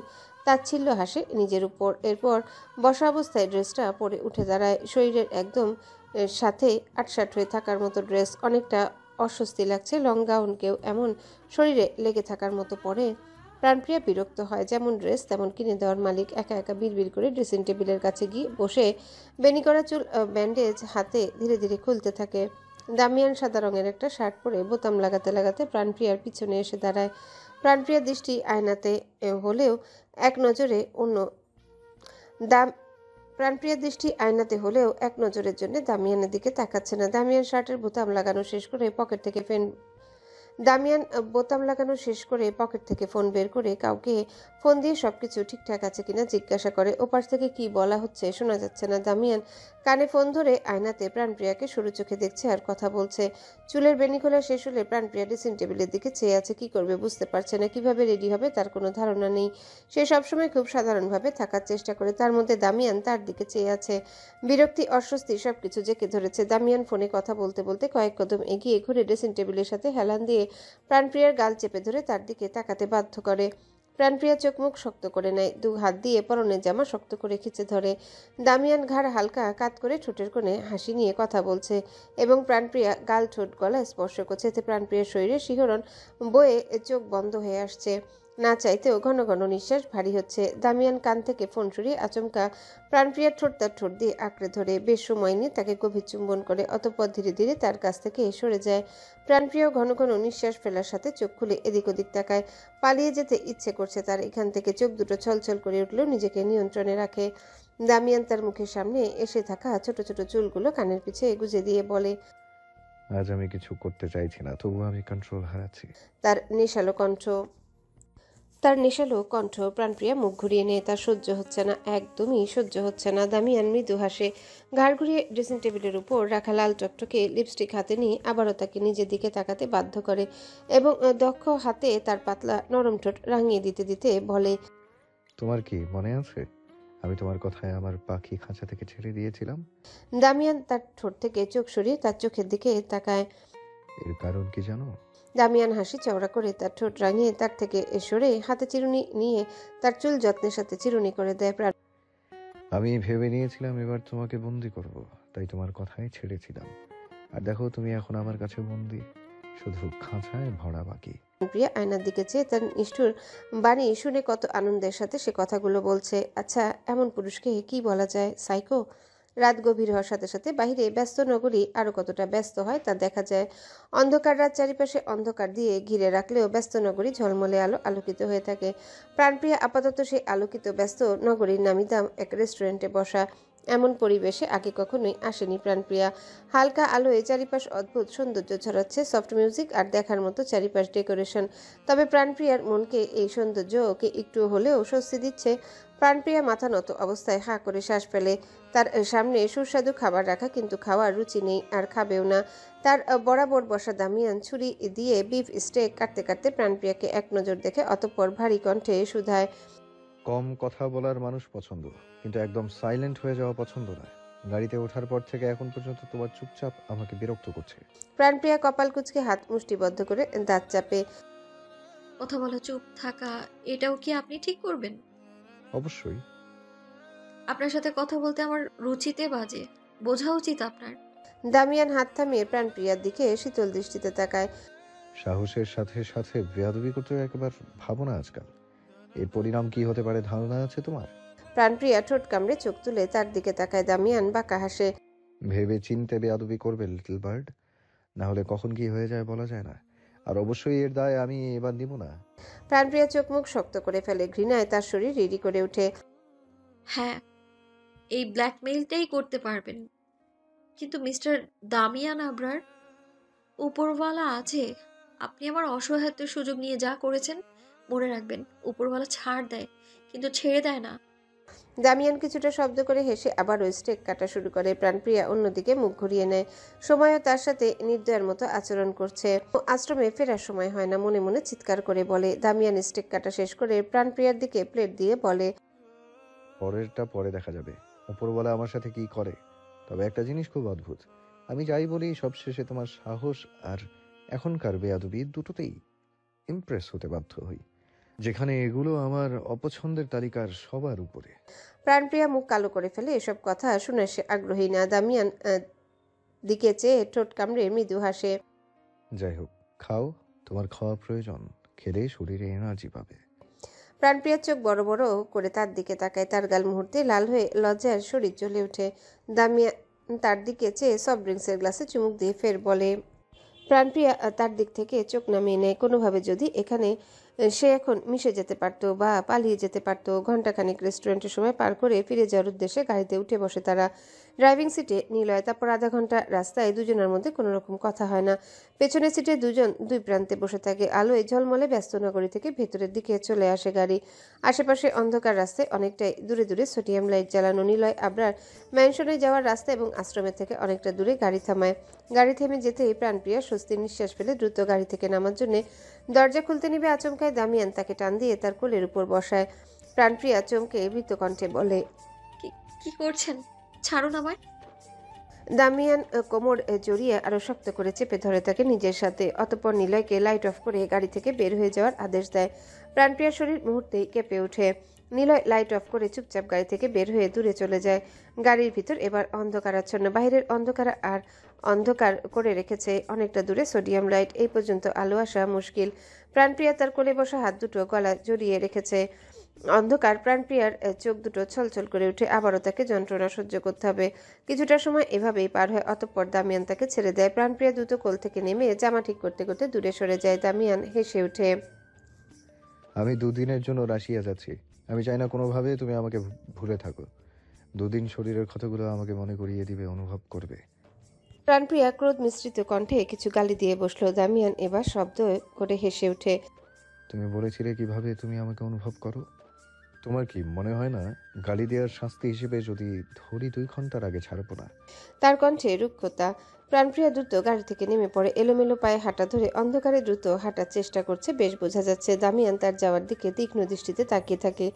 তাচ্ছিল্য হাসে নিজের উপর। এরপর বসা অবস্থায় ড্রেসটা পরে উঠে দাঁড়ায়। শরীরের একদম সাথে আটসাট হয়ে থাকার মতো ড্রেস, অনেকটা অস্বস্তি লাগছে। লং গাউনকেও এমন শরীরে লেগে থাকার মতো পরে প্রাণপ্রিয়া বিরক্ত হয়। যেমন ড্রেস তেমন কিনে দেওয়ার মালিক একা একা বিড়বিড় করে ড্রেসিং টেবিলের কাছে গিয়ে বসে বেনি করা চুল ব্যান্ডেজ হাতে ধীরে ধীরে খুলতে থাকে। দামিয়ান সাদা রঙের একটা শার্ট পরে বোতাম লাগাতে লাগাতে প্রাণপ্রিয়ার পিছনে এসে দাঁড়ায়। প্রাণপ্রিয়ার দৃষ্টি আয়নাতে হলেও এক নজরে অন্য দাম প্রাণপ্রিয়ার দৃষ্টি আয়নাতে হলেও এক নজরের জন্য দামিয়ানের দিকে তাকাচ্ছে না। দামিয়ান শার্টের বোতাম লাগানো শেষ করে পকেট থেকে পকেট থেকে ফোন বের করে কাউকে ফোন দিয়ে সবকিছু ঠিকঠাক আছে কিনা জিজ্ঞাসা করে। ওপাশ থেকে কি বলা হচ্ছে শোনা যাচ্ছে না। দামিয়ান কানে ফোন ধরে আয়নাতে প্রাণপ্রিয়াকে সরু চোখে দেখছে আর কথা বলছে। চুলের বেনি খোলা শেষ হলে প্রাণপ্রিয়া ড্রেসিং টেবিলের দিকে চেয়ে আছে। কি করবে বুঝতে পারছে না, কিভাবে রেডি হবে তার কোনো ধারণা নেই। সে সবসময় খুব সাধারণভাবে থাকার চেষ্টা করে, তার মধ্যে দামিয়ান তার দিকে চেয়ে আছে। বিরক্তি, অস্বস্তি সবকিছু জেঁকে ধরেছে। দামিয়ান ফোনে কথা বলতে বলতে কয়েক কদম এগিয়ে ঘুরে ড্রেসিং টেবিলের সাথে হেলান দিয়ে প্রাণপ্রিয়ার গাল চেপে ধরে তার দিকে তাকাতে বাধ্য করে। প্রাণপ্রিয়া চোখ মুখ শক্ত করে নেয়, দু হাত দিয়ে পরনের জামা শক্ত করে খিঁচে ধরে। দামিয়ান ঘাড় হালকা কাত করে ঠোঁটের কোণে হাসি নিয়ে কথা বলছে এবং প্রাণপ্রিয়া গাল ঠোঁট গলায় স্পর্শ করছে। এতে প্রাণপ্রিয়ার শরীরে শিহরণ বয়ে চোখ বন্ধ হয়ে আসছে। না চাইতেও ঘন ঘন নিঃশ্বাস ভারী হচ্ছে। দামিয়ান কান থেকে ফোন সরিয়ে আচমকা প্রাণপ্রিয়ার ঠোঁট তার ঠোঁট দিয়ে আঁকড়ে ধরে বেশ সময় নিয়ে তাকে গভীর চুম্বন করে, অতঃপর ধীরে ধীরে তার কাছ থেকে সরে যায়। প্রাণপ্রিয় ঘন ঘন নিঃশ্বাস ফেলার সাথে চোখ খুলে এদিক ওদিক তাকায়। পালিয়ে যেতে ইচ্ছে করছে তার, এখান থেকে চোখ দুটো ছলছল করে উঠলেও নিজেকে নিয়ন্ত্রণে রাখে। দামিয়ান তার মুখের সামনে এসে থাকা ছোট ছোট চুলগুলো কানের পিছে গুজে দিয়ে বলে, আজ আমি কিছু করতে চাইছি না, তবু আমি কন্ট্রোল হারাচ্ছি। তার নেশালো কণ্ঠ প্রাণপ্রিয়া মুখ ঘুরিয়ে নেয়। তার সহ্য হচ্ছে না, একদমই সহ্য হচ্ছে না। দামিয়ান মৃদু হাসে, ঘাড় ঘুরিয়ে ড্রেসিং টেবিলের উপর রাখা লাল টকটকে লিপস্টিক হাতে নিয়ে আবারও তাকে নিজের দিকে তাকাতে বাধ্য করে এবং দক্ষ হাতে তার পাতলা নরম ঠোঁট রাঙিয়ে দিতে দিতে বলে, তোমার কি মনে আছে আমি তোমার কথায় আমার পাখি খাঁচা থেকে ছেড়ে দিয়েছিলাম? দামিয়ান তার ঠোঁট থেকে চোখ সরিয়ে তার চোখের দিকে তাকায়। এর কারণ কি জানো? দামিয়ান হাসি চওড়া করে তার ঠোঁট রাঙিয়ে তার থেকে সরে হাতে চিরুনি নিয়ে তার চুল যত্নের সাথে চিরুনি করে দেয়। আমি ভেবে নিয়েছিলাম এবার তোমাকে বন্দি করব, তাই তোমার কথাই ছেড়েছিলাম। আর দেখো তুমি এখন আমার কাছে বন্দি, শুধু খাঁচায় ভরা বাকি। প্রিয়া আয়নার দিকে চেয়ে তার নিষ্ঠুর বাণী শুনে কত আনন্দের সাথে সে কথাগুলো বলছে। আচ্ছা, এমন পুরুষকে কি বলা যায়? সাইকো? রাত গভীর হওয়ার সাথে সাথে বাহিরে ব্যস্ত নগরী আরো কতটা ব্যস্ত হয় তা দেখা যায়। অন্ধকার রাত চারিপাশে অন্ধকার দিয়ে ঘিরে রাখলেও ব্যস্ত নগরী ঝলমলে আলো আলোকিত হয়ে থাকে। প্রাণপ্রিয়া আপাতত সেই আলোকিত ব্যস্ত নগরীর নামি দাম এক রেস্টুরেন্টে বসা। এমন পরিবেশে আগে কখনোই আসেনি প্রাণপ্রিয়া। হালকা আলোয় চারিপাশ অদ্ভুত সৌন্দর্য ছড়াচ্ছে, সফট মিউজিক আর দেখার মতো চারিপাশ ডেকোরেশন। তবে প্রাণপ্রিয়ার মনকে এই সৌন্দর্য ওকে একটু হলেও স্বস্তি দিচ্ছে। প্রাণপ্রিয়া মাথা নত অবস্থায় হাঁ করে শ্বাস ফেলে। তার সামনে সুস্বাদু খাবার রাখা, কিন্তু খাওয়ার রুচি নেই আর খাবেও না। তার বরাবর বসা দামিয়ান ছুরি দিয়ে বিফ স্টেক কাটতে কাটতে প্রাণপ্রিয়াকে এক নজর দেখে অতঃপর ভারী কণ্ঠে শুধায়, কম কথা বলার মানুষ পছন্দ, কিন্তু একদম সাইলেন্ট হয়ে যাওয়া পছন্দ নয়। গাড়িতে ওঠার পর থেকে এখন পর্যন্ত তোমার চুপচাপ আমাকে বিরক্ত করছে। প্রাণপ্রিয়া কপাল কুঁচকে হাত মুষ্টিবদ্ধ করে দাঁত চাপে। কথা বলা, চুপ থাকা, এটাও কি আপনি ঠিক করবেন? অবশ্যই। আপনার সাথে কথা বলতে আমার রুচিতে বাজে, বোঝা উচিত আপনার। দামিয়ান হাত থামিয়ে প্রাণপ্রিয়ার দিকে শীতল দৃষ্টিতে তাকায়। সাহসের সাথে সাথে বেয়াদবি করতে একবার ভাবো না আজকাল। এর পরিণাম কি হতে পারে ধারণা আছে তোমার? প্রাণপ্রিয়া ঠোঁট কামড়ে চোখ তুলে তার দিকে তাকায়। দামিয়ান বাঁকা হাসে। ভেবে চিনতে বেয়াদবি করবে লিটল বার্ড, না হলে কখন কি হয়ে যায় বলা যায় না। আর অবশ্যই এর দায় আমি এবার নিব না। প্রাণপ্রিয়া চোখ মুখ শক্ত করে ফেলে, ঘৃণায় তার শরীর রিরি করে ওঠে। হ্যাঁ, এই ব্ল্যাকমেইলটাই করতে পারবেন, কিন্তু মিস্টার দামিয়ান আবরার, উপরওয়ালা আছে। আপনি আমার অসহায়ত্বের সুযোগ নিয়ে যা করেছেন, মনে রাখবেন উপরওয়ালা ছাড় দেয়, কিন্তু ছেড়ে দেয় না। দামিয়ান কিছুটা শব্দ করে হেসে আবারও স্টেক কাটা শুরু করে। প্রাণপ্রিয়া অন্যদিকে মুখ ঘুরিয়ে নেয়। সময়ও তার সাথে নির্দয়ের মতো আচরণ করছে। আশ্রমে ফেরার সময় হয় না, মনে মনে চিৎকার করে বলে। দামিয়ান স্টেক কাটা শেষ করে প্রাণপ্রিয়ার দিকে প্লেট দিয়ে বলে, পরেরটা পরে দেখা যাবে, উপরওয়ালা আমার সাথে কি করে। তবে একটা জিনিস খুব অদ্ভুত, আমি যাই বলি সবশেষে তোমার সাহস আর এখনকার বেয়াদবি দুটোতেই ইমপ্রেস হতে বাধ্য হই, যেখানে এগুলো আমার অপছন্দের তালিকার সবার উপরে। প্রাণপ্রিয়া মুখ কালো করে ফেলে। এসব কথা শুনে সে আগ্রহী না। দামিয়ান দিকে চেয়ে ঠোঁট কামড়ে মৃদু হাসে। যাই হোক, খাও, তোমার খাওয়া প্রয়োজন, খেলে শরীরে এনার্জি পাবে। প্রাণপ্রিয়ার চোখ বড় বড় করে তার দিকে তাকায়। তার গাল মুহূর্তে লাল হয়ে লজ্জার শরীর জ্বলে ওঠে। তার দিকে চেয়ে সফট ড্রিঙ্কসের গ্লাসে চুমুক দিয়ে ফের বলে। প্রাণপ্রিয়া তার দিক থেকে চোখ নামিয়ে নেয়। কোনোভাবে যদি এখানে সে এখন মিশে যেতে পারতো বা পালিয়ে যেতে পারতো। ঘণ্টাখানেক রেস্টুরেন্টের সময় পার করে ফিরে যাওয়ার উদ্দেশ্যে গাড়িতে উঠে বসে তারা। ড্রাইভিং সিটে নিলয়। তারপর আধা ঘন্টা রাস্তায় দুজনের মধ্যে কোনো রকম কথা হয় না। পেছনের সিটে দুজন দুই প্রান্তে বসে থাকে। আলোয় ঝলমলে ব্যস্ত নগরী থেকে ভেতরের দিকে চলে আসে গাড়ি। আশেপাশে অন্ধকার রাস্তায় অনেকটাই দূরে দূরে সোডিয়াম লাইট জ্বালানো। নিলয় আবরার ম্যানশনে যাওয়ার রাস্তা এবং আশ্রমের থেকে অনেকটা দূরে গাড়ি থামায়। গাড়ি থেমে যেতেই প্রাণপ্রিয়া স্বস্তির নিঃশ্বাস ফেলে দ্রুত গাড়ি থেকে নামার জন্য দরজা খুলতে নেবে আচমকায় দামিয়ান তাকে টান দিয়ে তার কোলের উপর বসায়। প্রাণপ্রিয়া চমকে মৃত কণ্ঠে বলে, কি করছেন? ছাড়ুন আমায়। দামিয়ান কোমর জড়িয়ে আরো শক্ত করে চেপে ধরে তাকে নিজের সাথে। অতঃপর নিলয়কে লাইট অফ করে গাড়ি থেকে বের হয়ে যাওয়ার আদেশ দেয়। প্রাণপ্রিয়ার শরীর মুহূর্তেই কেঁপে ওঠে। নিলয় লাইট অফ করে চুপচাপ গাড়ি থেকে বের হয়ে দূরে চলে যায়। গাড়ির ভিতর এবার অন্ধকারাচ্ছন্ন। বাইরের অন্ধকার আর অন্ধকার করে রেখেছে অনেকটা দূরে সোডিয়াম লাইট। এই পর্যন্ত আলো আসা মুশকিল। প্রাণপ্রিয়া তার কোলে বসা হাত দুটো গলা জড়িয়ে রেখেছে। অন্ধকার। প্রাণপ্রিয়ার চোখ দুটো ছলছল করে উঠে। আবারও তাকে যন্ত্রণা সহ্য করতে হবে। কিছুটা সময় এভাবেই পার হয়। অতঃপর দামিয়ান তাকে ছেড়ে দেয়। প্রাণপ্রিয়া দ্রুত কোল থেকে নেমে জামা ঠিক করতে করতে দূরে সরে যায়। দামিয়ান হেসে ওঠে। আমি দুদিনের জন্য রাশিয়া যাচ্ছি। আমি চাই না কোনোভাবে তুমি আমাকে ভুলে থাকো। দুদিন শরীরের ক্ষতগুলো আমাকে মনে করিয়ে দিবে, অনুভব করবে। প্রাণপ্রিয়া ক্রোধ মিশ্রিত কণ্ঠে কিছু গালি দিয়ে বসলো। দামিয়ান এবার শব্দ করে হেসে ওঠে। তুমি বলেছিলে কিভাবে তুমি আমাকে অনুভব করো। তোমার কি মনে হয় না গালি দেওয়ার শাস্তি হিসেবে যদি ধরি 2 ঘন্টার আগে ছাড়বো না? তার কণ্ঠে রুক্ষতা। প্রাণপ্রিয়া দ্রুত গাড়ি থেকে নেমে পড়ে। এলোমেলো পায়ে হাঁটা ধরে অন্ধকারে দ্রুত হাঁটার চেষ্টা করছে। বেশ বোঝা যাচ্ছে। দামিয়ান তার যাওয়ার দিকে তীক্ষ্ণ দৃষ্টিতে তাকিয়ে থাকে।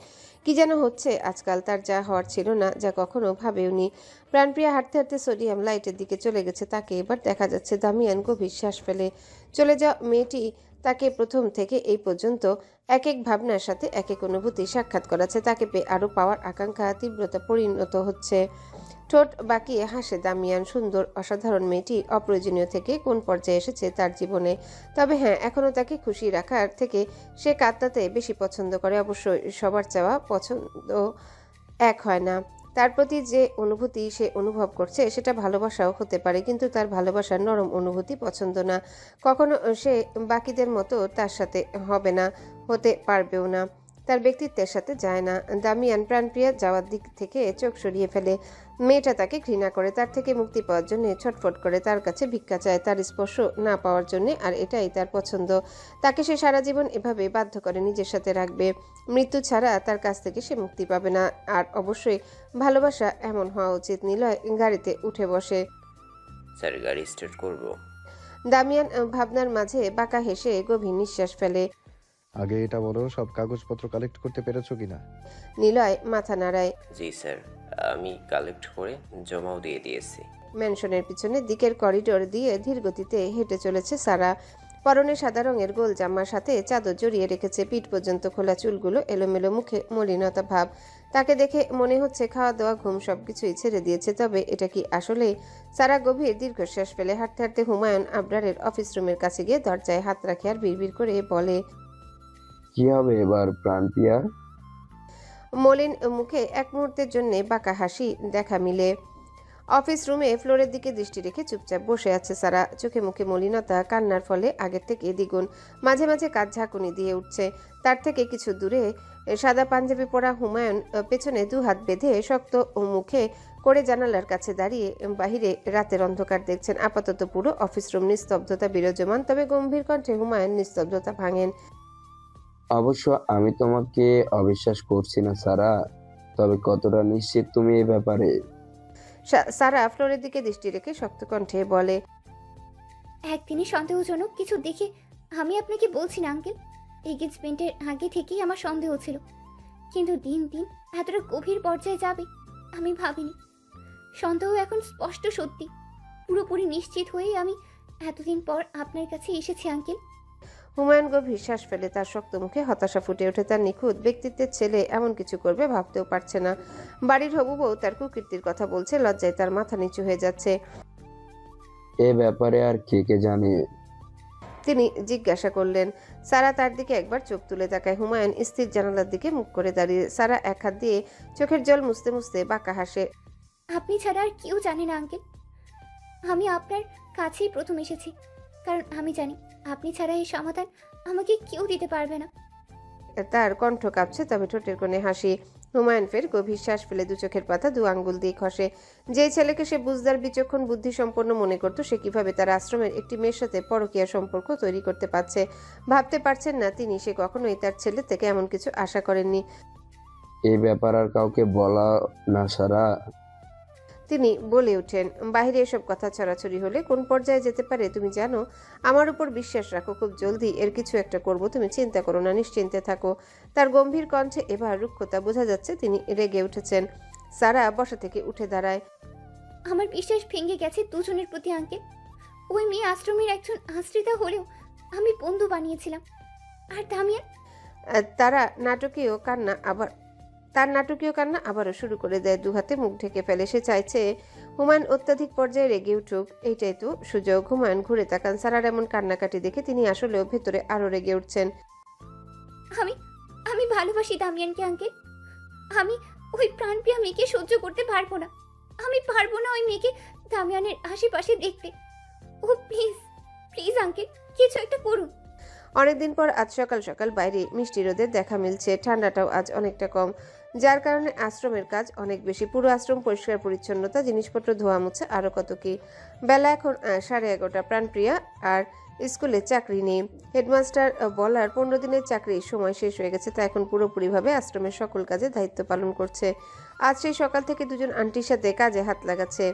কি যেন হচ্ছে আজকাল। তার যা হওয়ার ছিল না, যা কখনো ভাবেওনি। প্রাণপ্রিয়া হাঁটতে হাঁটতে সোডিয়াম লাইটের দিকে চলে গেছে। তাকে এবার দেখা যাচ্ছে। দামিয়ান গভীর শ্বাস ফেলে। চলে যাওয়া মেয়েটি তাকে প্রথম থেকে এই পর্যন্ত এক এক ভাবনার সাথে এক এক অনুভূতি সাক্ষাৎ করাচ্ছে। তাকে পেয়ে আরও পাওয়ার আকাঙ্ক্ষা তীব্রতা পরিণত হচ্ছে। ঠোঁট বাঁকিয়ে হাসে দামিয়ান। সুন্দর অসাধারণ মেয়েটি অপ্রয়োজনীয় থেকে কোন পর্যায়ে এসেছে তার জীবনে। তবে হ্যাঁ, এখনও তাকে খুশি রাখার থেকে সে কাঁদতে বেশি পছন্দ করে। অবশ্যই সবার চাওয়া পছন্দ এক হয় না। তার প্রতি যে অনুভূতি সে অনুভব করছে সেটা ভালোবাসাও হতে পারে, কিন্তু তার ভালোবাসার নরম অনুভূতি পছন্দ না। কখনো সে বাকিদের মতো তার সাথে হবে না, হতে পারবেও না। তার ব্যক্তিত্বের সাথে যায় না। দামিয়ান প্রাণপ্রিয়া যাওয়ার দিক থেকে চোখ সরিয়ে ফেলে। মেয়েটা তাকে ঘৃণা করে। তার থেকে মুক্তি পাওয়ার জন্য ছটফট করে। তার কাছে ভিক্ষা চায় তার স্পর্শ না পাওয়ার জন্য। আর এটাই তার পছন্দ। তাকে সে সারা জীবন এভাবে বাধ্য করে নিজের সাথে রাখবে। মৃত্যু ছাড়া তার কাছ থেকে সে মুক্তি পাবে না। আর অবশ্যই ভালোবাসা এমন হওয়া উচিত। নিলয় গাড়িতে উঠে বসে। স্যার, গাড়ি স্টার্ট করব? দামিয়ান ভাবনার মাঝে বাঁকা হেসে গভীর নিঃশ্বাস ফেলে। আগে এটা বলো, সব কাগজপত্র কালেক্ট করতে পেরেছো কিনা? নিলয় মাথা নাড়ায়। জি স্যার, আমি কালেক্ট করে জমাও দিয়ে দিয়েছি। ম্যানশনের পিছনে দিকের করিডোর দিয়ে ধীর গতিতে হেঁটে চলেছে সারা। পরনে সাদা রঙের গোল জামার সাথে চাদর জড়িয়ে রেখেছে। পিঠ পর্যন্ত খোলা চুলগুলো এলোমেলো, মুখে মলিনতা ভাব। তাকে দেখে মনে হচ্ছে খাওয়া দাওয়া ঘুম সবকিছুই ছেড়ে দিয়েছে। তবে এটা কি আসলে? সারা গভীর দীর্ঘশ্বাস ফেলে হাঁটতে হাঁটতে হুমায়ুন আবরারের অফিস রুমের কাছে গিয়ে দরজায় হাত রাখে আর বিড়বিড় করে বলে, কি হবে এবার প্রাণপ্রিয়ার? মলিন মুখে এক মুহূর্তের জন্য বাঁকা হাসি দেখা মিলে। অফিস রুমে ফ্লোরের দিকে দৃষ্টি রেখে চুপচাপ বসে আছে সারা। চোখে মুখে মলিনতা, কান্নার ফলে আগের থেকে দ্বিগুণ। মাঝে মাঝে কাঁধ ঝাঁকুনি দিয়ে উঠছে। তার থেকে কিছু দূরে সাদা পাঞ্জাবি পরা হুমায়ুন পেছনে 2 হাত বেঁধে শক্ত মুখে করে জানালার কাছে দাঁড়িয়ে বাহিরে রাতের অন্ধকার দেখছেন। আপাতত পুরো অফিস রুম নিস্তব্ধতা বিরাজমান। তবে গম্ভীর কণ্ঠে হুমায়ুন নিস্তব্ধতা ভাঙেন। অবশ্য আমি তোমাকে অবিশ্বাস করছি না সারা, তবে কতটা নিশ্চিত তুমি এই ব্যাপারে? সারা ফ্লোরের দিকে দৃষ্টি রেখে শক্ত কণ্ঠে বলে, একদিনই সন্দেহজনক কিছু দেখে আমি আপনাকে বলছি না আঙ্কেল। এঙ্গেজমেন্টের আগে থেকেই আমার সন্দেহ ছিল, কিন্তু দিন দিন এতটা গভীর পর্যায়ে যাবে আমি ভাবিনি। সন্দেহ এখন স্পষ্ট সত্যি। পুরোপুরি নিশ্চিত হয়েই আমি এতদিন পর আপনার কাছে এসেছি আঙ্কেল। হুমায়ুন গভীর শ্বাস ফেলে। তার শক্ত মুখে হতাশা ফুটে ওঠে। তার নিখুঁত ব্যক্তিত্বের ছেলে এমন কিছু করবে ভাবতেও পারছে না। বাড়ির হবু বউ তার কুকীর্তির কথা বলছে। লজ্জায় তার মাথা নিচু হয়ে যাচ্ছে। এ ব্যাপারে আর কে কে জানে? তিনি জিজ্ঞাসা করলেন। সারা তার দিকে একবার চোখ তুলে তাকায়। হুমায়ুন স্থির জানালার দিকে মুখ করে দাঁড়িয়ে। সারা এক হাত দিয়ে চোখের জল মুছতে মুছতে বাঁকা হাসে। আপনি ছাড়া আর কেউ জানে না আঙ্কেল। আমি আপনার কাছেই প্রথম এসেছি, কারণ আমি জানি আপনি ছাড়া এই সমাধান আমাকে কেউ দিতে পারবে না। তার কণ্ঠ কাঁপছে, তবে ঠোঁটের কোণে হাসি। হুমায়ুন ফের গভীর শ্বাস ফেলে দু চোখের পাতা দু আঙ্গুল দিয়ে খসে। যে ছেলেকে সে বুঝদার বিচক্ষণ বুদ্ধিসম্পন্ন মনে করত, সে কিভাবে তার আশ্রমের একটি মেয়ের সাথে পরকীয়া সম্পর্ক তৈরি করতে পারছে ভাবতে পারছেন না তিনি। সে কখনোই তার ছেলে থেকে এমন কিছু আশা করেননি। এই ব্যাপার আর কাউকে বলা না সারা। তিনি বলে ওঠেন, বাইরে এসব কথা ছড়াছড়ি হলে কোন পর্যায়ে যেতে পারে তুমি জানো। আমার উপর বিশ্বাস রাখো, খুব জলদি এর কিছু একটা করব, তুমি চিন্তা করো না, নিশ্চিন্তে থাকো। তার গম্ভীর কণ্ঠে এবার রুক্ষতা বোঝা যাচ্ছে, তিনি রেগে উঠেছেন। সারা বসা থেকে উঠে দাঁড়ায়। আমার বিশ্বাস ভেঙে গেছে দুজনের প্রতি আঙ্কেল। ওই মেয়ে আশ্রমের একজন আশ্রিতা হলেও আমি বন্ধু বানিয়েছিলাম। আর দামিয়ান, তার নাটকীয় কান্না আবারও শুরু করে দেয়। দু হাতে মুখ ঢেকে ফেলে। সে চাইছে হুমায়ুন অত্যাধিক পর্যায়ে রেগে উঠুক, এইটাই তো সুযোগ। হুমায়ুন ঘুরে তাকান। সারার এমন কান্নাকাটি দেখে তিনি আসলেও ভেতরে আরো রেগে উঠছেন। আমি আমি ভালোবাসি দামিয়ানকে আঙ্কেল। আমি ওই প্রাণপ্রিয়া মেয়েকে সহ্য করতে পারবো না। আমি পারবো না ওই মেয়েকে দামিয়ানের আশেপাশে দেখতে। ও প্লিজ প্লিজ আঙ্কেল, কিছু একটা করুন। অনেকদিন পর আজ সকাল সকাল বাইরে মিষ্টি রোদের দেখা মিলছে। ঠান্ডাটাও আজ অনেকটা কম, যার কারণে আশ্রমের কাজ অনেক বেশি। পুরো আশ্রম পরিষ্কার পরিচ্ছন্নতা, জিনিসপত্র ধোয়া মুছে, আরো কত কি। বেলা এখন 11:30। প্রাণপ্রিয়া আর স্কুলে চাকরি নেই। হেডমাস্টার বলার 15 দিনের চাকরির সময় শেষ হয়ে গেছে। তা এখন পুরোপুরিভাবে আশ্রমের সকল কাজে দায়িত্ব পালন করছে। আজ সেই সকাল থেকে দুজন আন্টির সাথে কাজে হাত লাগাচ্ছে।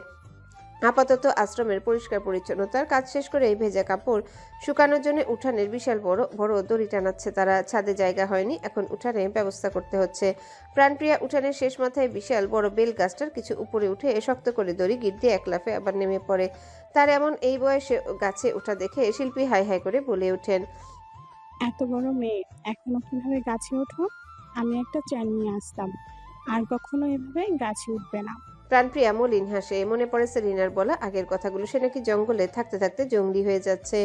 আপাতত আশ্রমের পরিষ্কার পরিচ্ছন্নতার কাজ শেষ করে এই ভেজা কাপড় শুকানোর জন্য উঠানের বিশাল বড় বড় দড়ি টানাচ্ছে তারা। ছাদে জায়গা হয়নি, এখন উঠানে ব্যবস্থা করতে হচ্ছে। প্রাণপ্রিয়া উঠানের শেষ মাথায় বিশাল বড় বেল গাছটার কিছু উপরে উঠে শক্ত করে দড়ি গিট দিয়ে এক লাফে আবার নেমে পড়ে। তার এমন এই বয়সে গাছে ওঠা দেখে শিল্পী হাই হাই করে বলে ওঠেন, এত বড় মেয়ে এখনো কিভাবে গাছে ওঠো? আমি একটা চেন নিয়ে আসতাম, আর কখনো এভাবে গাছে উঠবে না। প্রাণপ্রিয়া মলিন হাসে। মনে পড়ে সেলিনার বলা আগের কথাগুলো। সে নাকি জঙ্গলে থাকতে থাকতে জঙ্গলি হয়ে যাচ্ছে,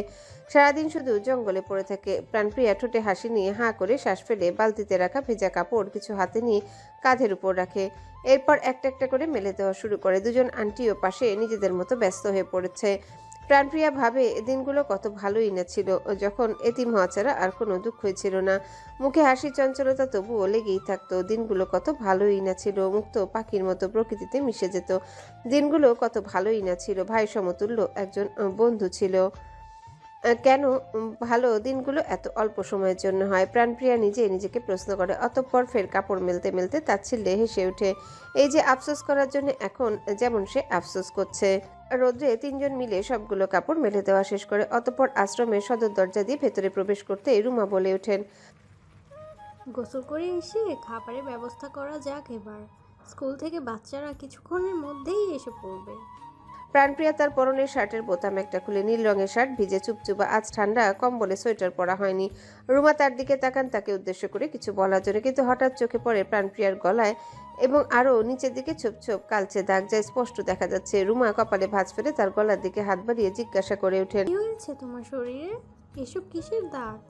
সারাদিন শুধু জঙ্গলে পড়ে থাকে। প্রাণপ্রিয়া ঠোঁটে হাসি নিয়ে হাঁ করে শ্বাস ফেলে বালতিতে রাখা ভেজা কাপড় কিছু হাতে নিয়ে কাঁধের উপর রাখে। এরপর একটা একটা করে মেলে দেওয়া শুরু করে। দুজন আন্টিও পাশে নিজেদের মতো ব্যস্ত হয়ে পড়েছে। প্রাণপ্রিয়া ভাবে দিনগুলো কত ভালোই না ছিল, যখন এতিম হওয়া ছাড়া আর কোনো দুঃখই ছিল না। মুখে হাসি চঞ্চলতা তবুও লেগেই থাকতো। দিনগুলো কত ভালোই না ছিল। মুক্ত পাখির মতো প্রকৃতিতে মিশে যেত। দিনগুলো কত ভালোই না ছিল। ভাই সমতুল্য একজন বন্ধু ছিল। কেন ভালো দিনগুলো এত অল্প সময়ের জন্য হয়? প্রাণপ্রিয়া নিজেকে প্রশ্ন করে। অতঃপর ফের কাপড় মেলতে মেলতে তাচ্ছিল্যে হেসে ওঠে। এই যে আফসোস করার জন্য এখন যেমন সে আফসোস করছে। রোদ্রে তিনজন মিলে সবগুলো কাপড় মেলে দেওয়া শেষ করে অতঃপর আশ্রমের সদর দরজা দিয়ে ভেতরে প্রবেশ করতে রুমা বলে ওঠেন, গোসল করে এসে খাবারের ব্যবস্থা করা যাক এবার। স্কুল থেকে বাচ্চারা কিছুক্ষণের মধ্যেই এসে পড়বে। প্রাণপ্রিয়া তার পরনের শার্টের বোতাম একটা খুলে। নীল রঙের শার্ট ভিজে চুপচুপা। আজ ঠান্ডা, কম্বলে সোয়েটার পরা হয়নি। রুমা তার দিকে তাকান তাকে উদ্দেশ্য করে কিছু বলার জন্য, কিন্তু হঠাৎ চোখে পড়ে প্রাণপ্রিয়ার গলায় এবং আরও নিচের দিকে ছোপ ছোপ কালচে দাগ, যা স্পষ্ট দেখা যাচ্ছে। রুমা কপালে ভাঁজ ফেলে তার গলার দিকে হাত বাড়িয়ে জিজ্ঞাসা করে ওঠেন, কি হয়েছে তোমার শরীরে? এসব কিসের দাগ?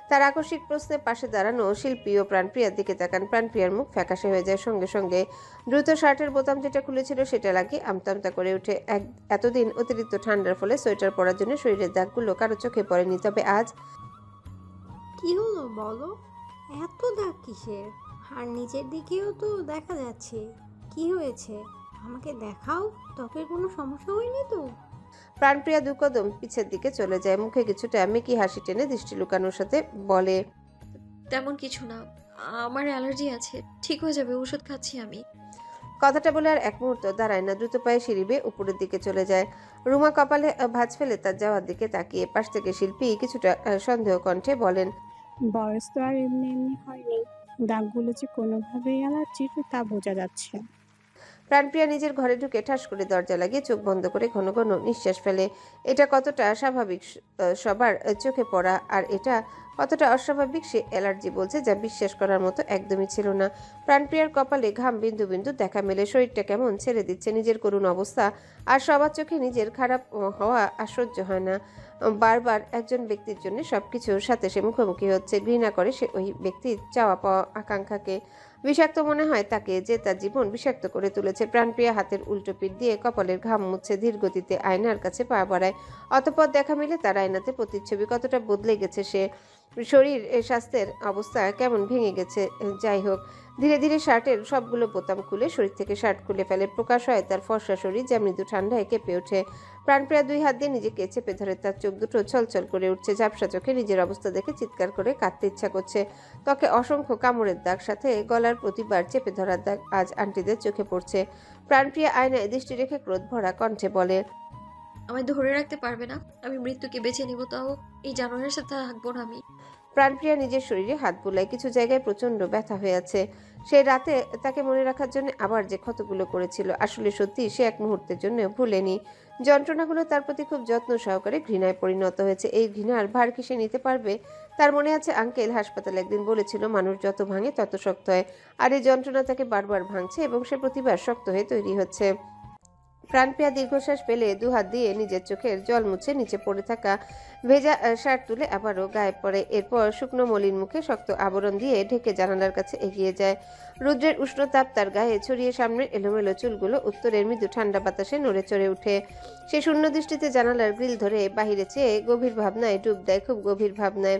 তার আকস্মিক প্রশ্নে পাশে দাঁড়ানো শিল্পী ও প্রাণপ্রিয়ার দিকে তাকান। প্রাণপ্রিয়ার মুখ ফ্যাকাশে হয়ে যায়। সঙ্গে সঙ্গে দ্রুত শার্টের বোতাম যেটা খুলেছিল সেটা লাগিয়ে আমতা করে ওঠে। এতদিন অতিরিক্ত ঠান্ডার ফলে সোয়েটার পরার জন্য শরীরের দাগগুলো কারো চোখে পড়েনি, তবে আজ কি হলো বলো? এত দাগ কিসের? আর নিচের দিকেও তো দেখা যাচ্ছে। কি হয়েছে আমাকে দেখাও। ত্বকের কোনো সমস্যা হয়নি তো? প্রাণপ্রিয়া দু কদম পিছের দিকে চলে যায়। মুখে কিছুটা মেকি হাসি টেনে দৃষ্টি লুকানোর সাথে বলে, তেমন কিছু না, আমার অ্যালার্জি আছে, ঠিক হয়ে যাবে, ওষুধ খাচ্ছি আমি। কথাটা বলে আর এক মুহূর্ত দাঁড়ায় না, দ্রুত পায়ে সিঁড়ি বেয়ে উপরের দিকে চলে যায়। রুমা কপালে ভাঁজ ফেলে তার যাওয়ার দিকে তাকিয়ে। পাশ থেকে শিল্পী কিছুটা সন্দেহ কণ্ঠে বলেন, বয়স তো আর এমনি এমনি হয়নি, দাগগুলো যে কোনোভাবেই অ্যালার্জির তা বোঝা যাচ্ছে। প্রাণপ্রিয়া নিজের ঘরে ঢুকে ঠাস করে দরজা লাগিয়ে চোখ বন্ধ করে ঘন ঘন নিঃশ্বাস ফেলে। এটা কতটা স্বাভাবিক সবার চোখে পড়া, আর এটা কতটা অস্বাভাবিক সে অ্যালার্জি বলছে, যা বিশ্বাস করার মতো একদমই ছিল না। প্রাণপ্রিয়ার কপালে ঘাম বিন্দু বিন্দু দেখা মেলে। শরীরটা কেমন ছেড়ে দিচ্ছে। নিজের করুণ অবস্থা আর সবার চোখে নিজের খারাপ হওয়া আর সহ্য হয় না। বারবার একজন ব্যক্তির জন্য সবকিছুর সাথে সে মুখোমুখি হচ্ছে। ঘৃণা করে সে ওই ব্যক্তির চাওয়া পাওয়া আকাঙ্ক্ষাকে। বিষাক্ত মনে হয় তাকে, যে তার জীবন বিষাক্ত করে তুলেছে। প্রাণপ্রিয়া হাতের উল্টো পিঠ দিয়ে কপালের ঘাম মুছছে, ধীর গতিতে আয়নার কাছে পা বাড়ায়। অতঃপর দেখা মিলে তার আয়নাতে প্রতিচ্ছবি। কতটা বদলে গেছে সে, শরীর স্বাস্থ্যের অবস্থা কেমন ভেঙে গেছে। যাই হোক, ধীরে ধীরে শার্টের সবগুলো বোতাম খুলে শরীর থেকে শার্ট খুলে ফেলে। প্রকাশ হয় তার ফর্সা শরীর, যা মৃদু ঠান্ডায় কেঁপে ওঠে। প্রাণপ্রিয়া 2 হাত দিয়ে নিজেকে চেপে ধরে, তার চোখ দুটো ছলছল করে উঠছে। ঝাপসা চোখে নিজের অবস্থা দেখে চিৎকার করে কাঁদতে ইচ্ছা করছে। ত্বকে অসংখ্য কামড়ের দাগ, সাথে গলার প্রতিবার চেপে ধরার দাগ আজ আন্টিদের চোখে পড়ছে। প্রাণপ্রিয়া আয়নায় দৃষ্টি রেখে ক্রোধ ভরা কণ্ঠে বলে, আমায় ধরে রাখতে পারবে না? আমি মৃত্যুকে বেছে নিব, তাও এই জানোয়ারের সাথে থাকবো না আমি। প্রাণপ্রিয়া নিজের শরীরে হাত বুলায়, কিছু জায়গায় প্রচন্ড ব্যথা হয়ে আছে। সেই রাতে তাকে মনে রাখার জন্য আবার যে ক্ষতগুলো করেছিল, আসলে সত্যি সে এক মুহূর্তের জন্য ভুলেনি। যন্ত্রণাগুলো তার প্রতি খুব যত্ন সহকারে ঘৃণায় পরিণত হয়েছে। এই ঘৃণার ভার কি সে নিতে পারবে? তার মনে আছে আঙ্কেল হাসপাতালে একদিন বলেছিল, মানুষ যত ভাঙে তত শক্ত হয়। আর এই যন্ত্রণা তাকে বারবার ভাঙছে এবং সে প্রতিবার শক্ত হয়ে তৈরি হচ্ছে। প্রাণপ্রিয়া দীর্ঘশ্বাস ফেলে 2 হাত দিয়ে নিজের চোখের জল মুছে নিচে পড়ে থাকা ভেজা শার্ট তুলে আবারও গায়ে পড়ে। এরপর শুকনো মলিন মুখে শক্ত আবরণ দিয়ে ঢেকে জানালার কাছে এগিয়ে যায়। রৌদ্রের উষ্ণতাপ তার গায়ে ছড়িয়ে সামনের এলোমেলো চুলগুলো উত্তরের মৃদু ঠান্ডা বাতাসে নড়ে চড়ে ওঠে। সে শূন্য দৃষ্টিতে জানালার গ্রিল ধরে বাহিরে চেয়ে গভীর ভাবনায় ডুব দেয়, খুব গভীর ভাবনায়।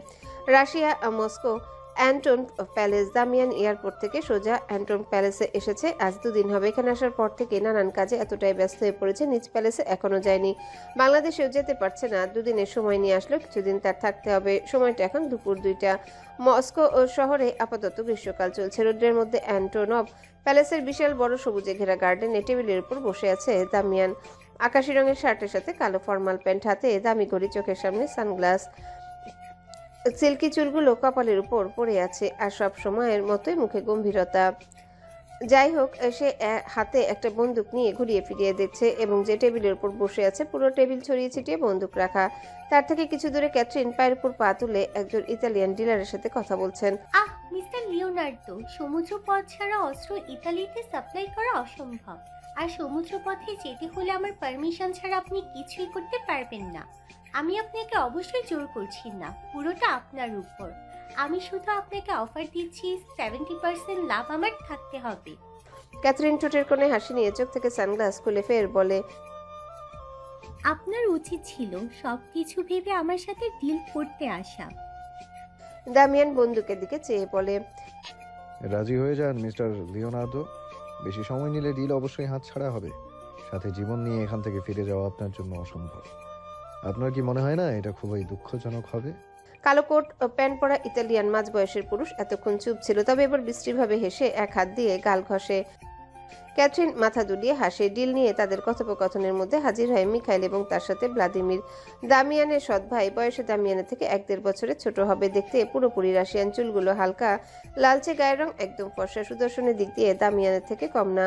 Russia, Moscow, Anton Palace. দামিয়ান এয়ারপোর্ট থেকে সোজা অ্যান্টন প্যালেসে এসেছে। আজ 2 দিন হবে। এখানে আসার পর থেকে নানান কাজে এতটাই ব্যস্ত হয়ে পড়েছে, নিজ প্যালেসে এখনো যায়নি। বাংলাদেশেও যেতে পারছে না। 2 দিনের সময় নিয়ে আসলো, কিছুদিন তার থাকতে হবে। সময়টা এখন দুপুর 2টা। মস্কো শহরে আপাতত গ্রীষ্মকাল চলছে। রোদ্রের মধ্যে অ্যান্টনভ প্যালেসের বিশাল বড় সবুজে ঘেরা গার্ডেনে টেবিলের উপর বসে আছে দামিয়ান। আকাশি রঙের শার্টের সাথে কালো ফর্মাল প্যান্ট, হাতে দামি ঘড়ি, চোখের সামনে সানগ্লাস। সিল্কি চুলগুলো কপালের উপর পড়ে আছে, আর সব সময়ের মতোই মুখে গম্ভীরতা। যাই হোক, সে হাতে একটা বন্দুক নিয়ে ঘুরিয়ে ফিরিয়ে দেখছে এবং যে টেবিলের উপর বসে আছে পুরো টেবিল ছড়িয়ে ছিটিয়ে বন্দুক রাখা। তার থেকে কিছু দূরে ক্যাথরিন পায়ের উপর পা তুলে একজন ইতালিয়ান ডিলারের সাথে কথা বলছেন। মিস্টার লিওনার্দো, সমুদ্রপথ ছাড়া অস্ত্র ইতালিতে সাপ্লাই করা অসম্ভব। আর সমুদ্রপথে যেতে হলে আমার পারমিশন ছাড়া আপনি কিছুই করতে পারবেন না। আমি আপনাকে অবশ্যই জোর করছি না, পুরোটা আপনার উপর। আমি শুধু আপনাকে অফার দিচ্ছি 70% লাভ আমার থাকতে হবে। ক্যাথরিন ঠোঁটের কোণে হাসি নিয়ে চোখ থেকে সানগ্লাস খুলে ফের বলে, আপনার উচিত ছিল সবকিছু ভেবে আমার সাথে ডিল করতে আসা। দামিয়ান বন্দুকের দিকে চেয়ে বলে, রাজি হয়ে যান মিস্টার লিওনার্দো। বেশি সময় নিলে ডিল অবশ্যই হাতছাড়া হবে। সাথে জীবন নিয়ে এখান থেকে ফিরে যাওয়া আপনার জন্য অসম্ভব। আপনার কি মনে হয় না এটা খুবই দুঃখজনক হবে? কালো কোট ও প্যান্ট পরা ইতালিয়ান মাঝ বয়সের পুরুষ এতক্ষণ চুপ ছিল, তবে এবার বিশ্রীভাবে হেসে এক হাত দিয়ে গাল ঘষে। ক্যাথরিন মাথা দুলিয়ে হাসে। ডিল নিয়ে তাদের কথোপকথনের মধ্যে হাজির হয় মিখাইল এবং তার সাথে ভ্লাদিমির। দামিয়ানের সৎ ভাই, বয়সে দামিয়ানের থেকে 1-1.5 বছরের ছোট হবে। দেখতে পুরোপুরি রাশিয়ান, চুলগুলো হালকা লালচে, গায়ের রং একদম ফর্সা। সুদর্শনের দিক দিয়ে দামিয়ানের থেকে কম না।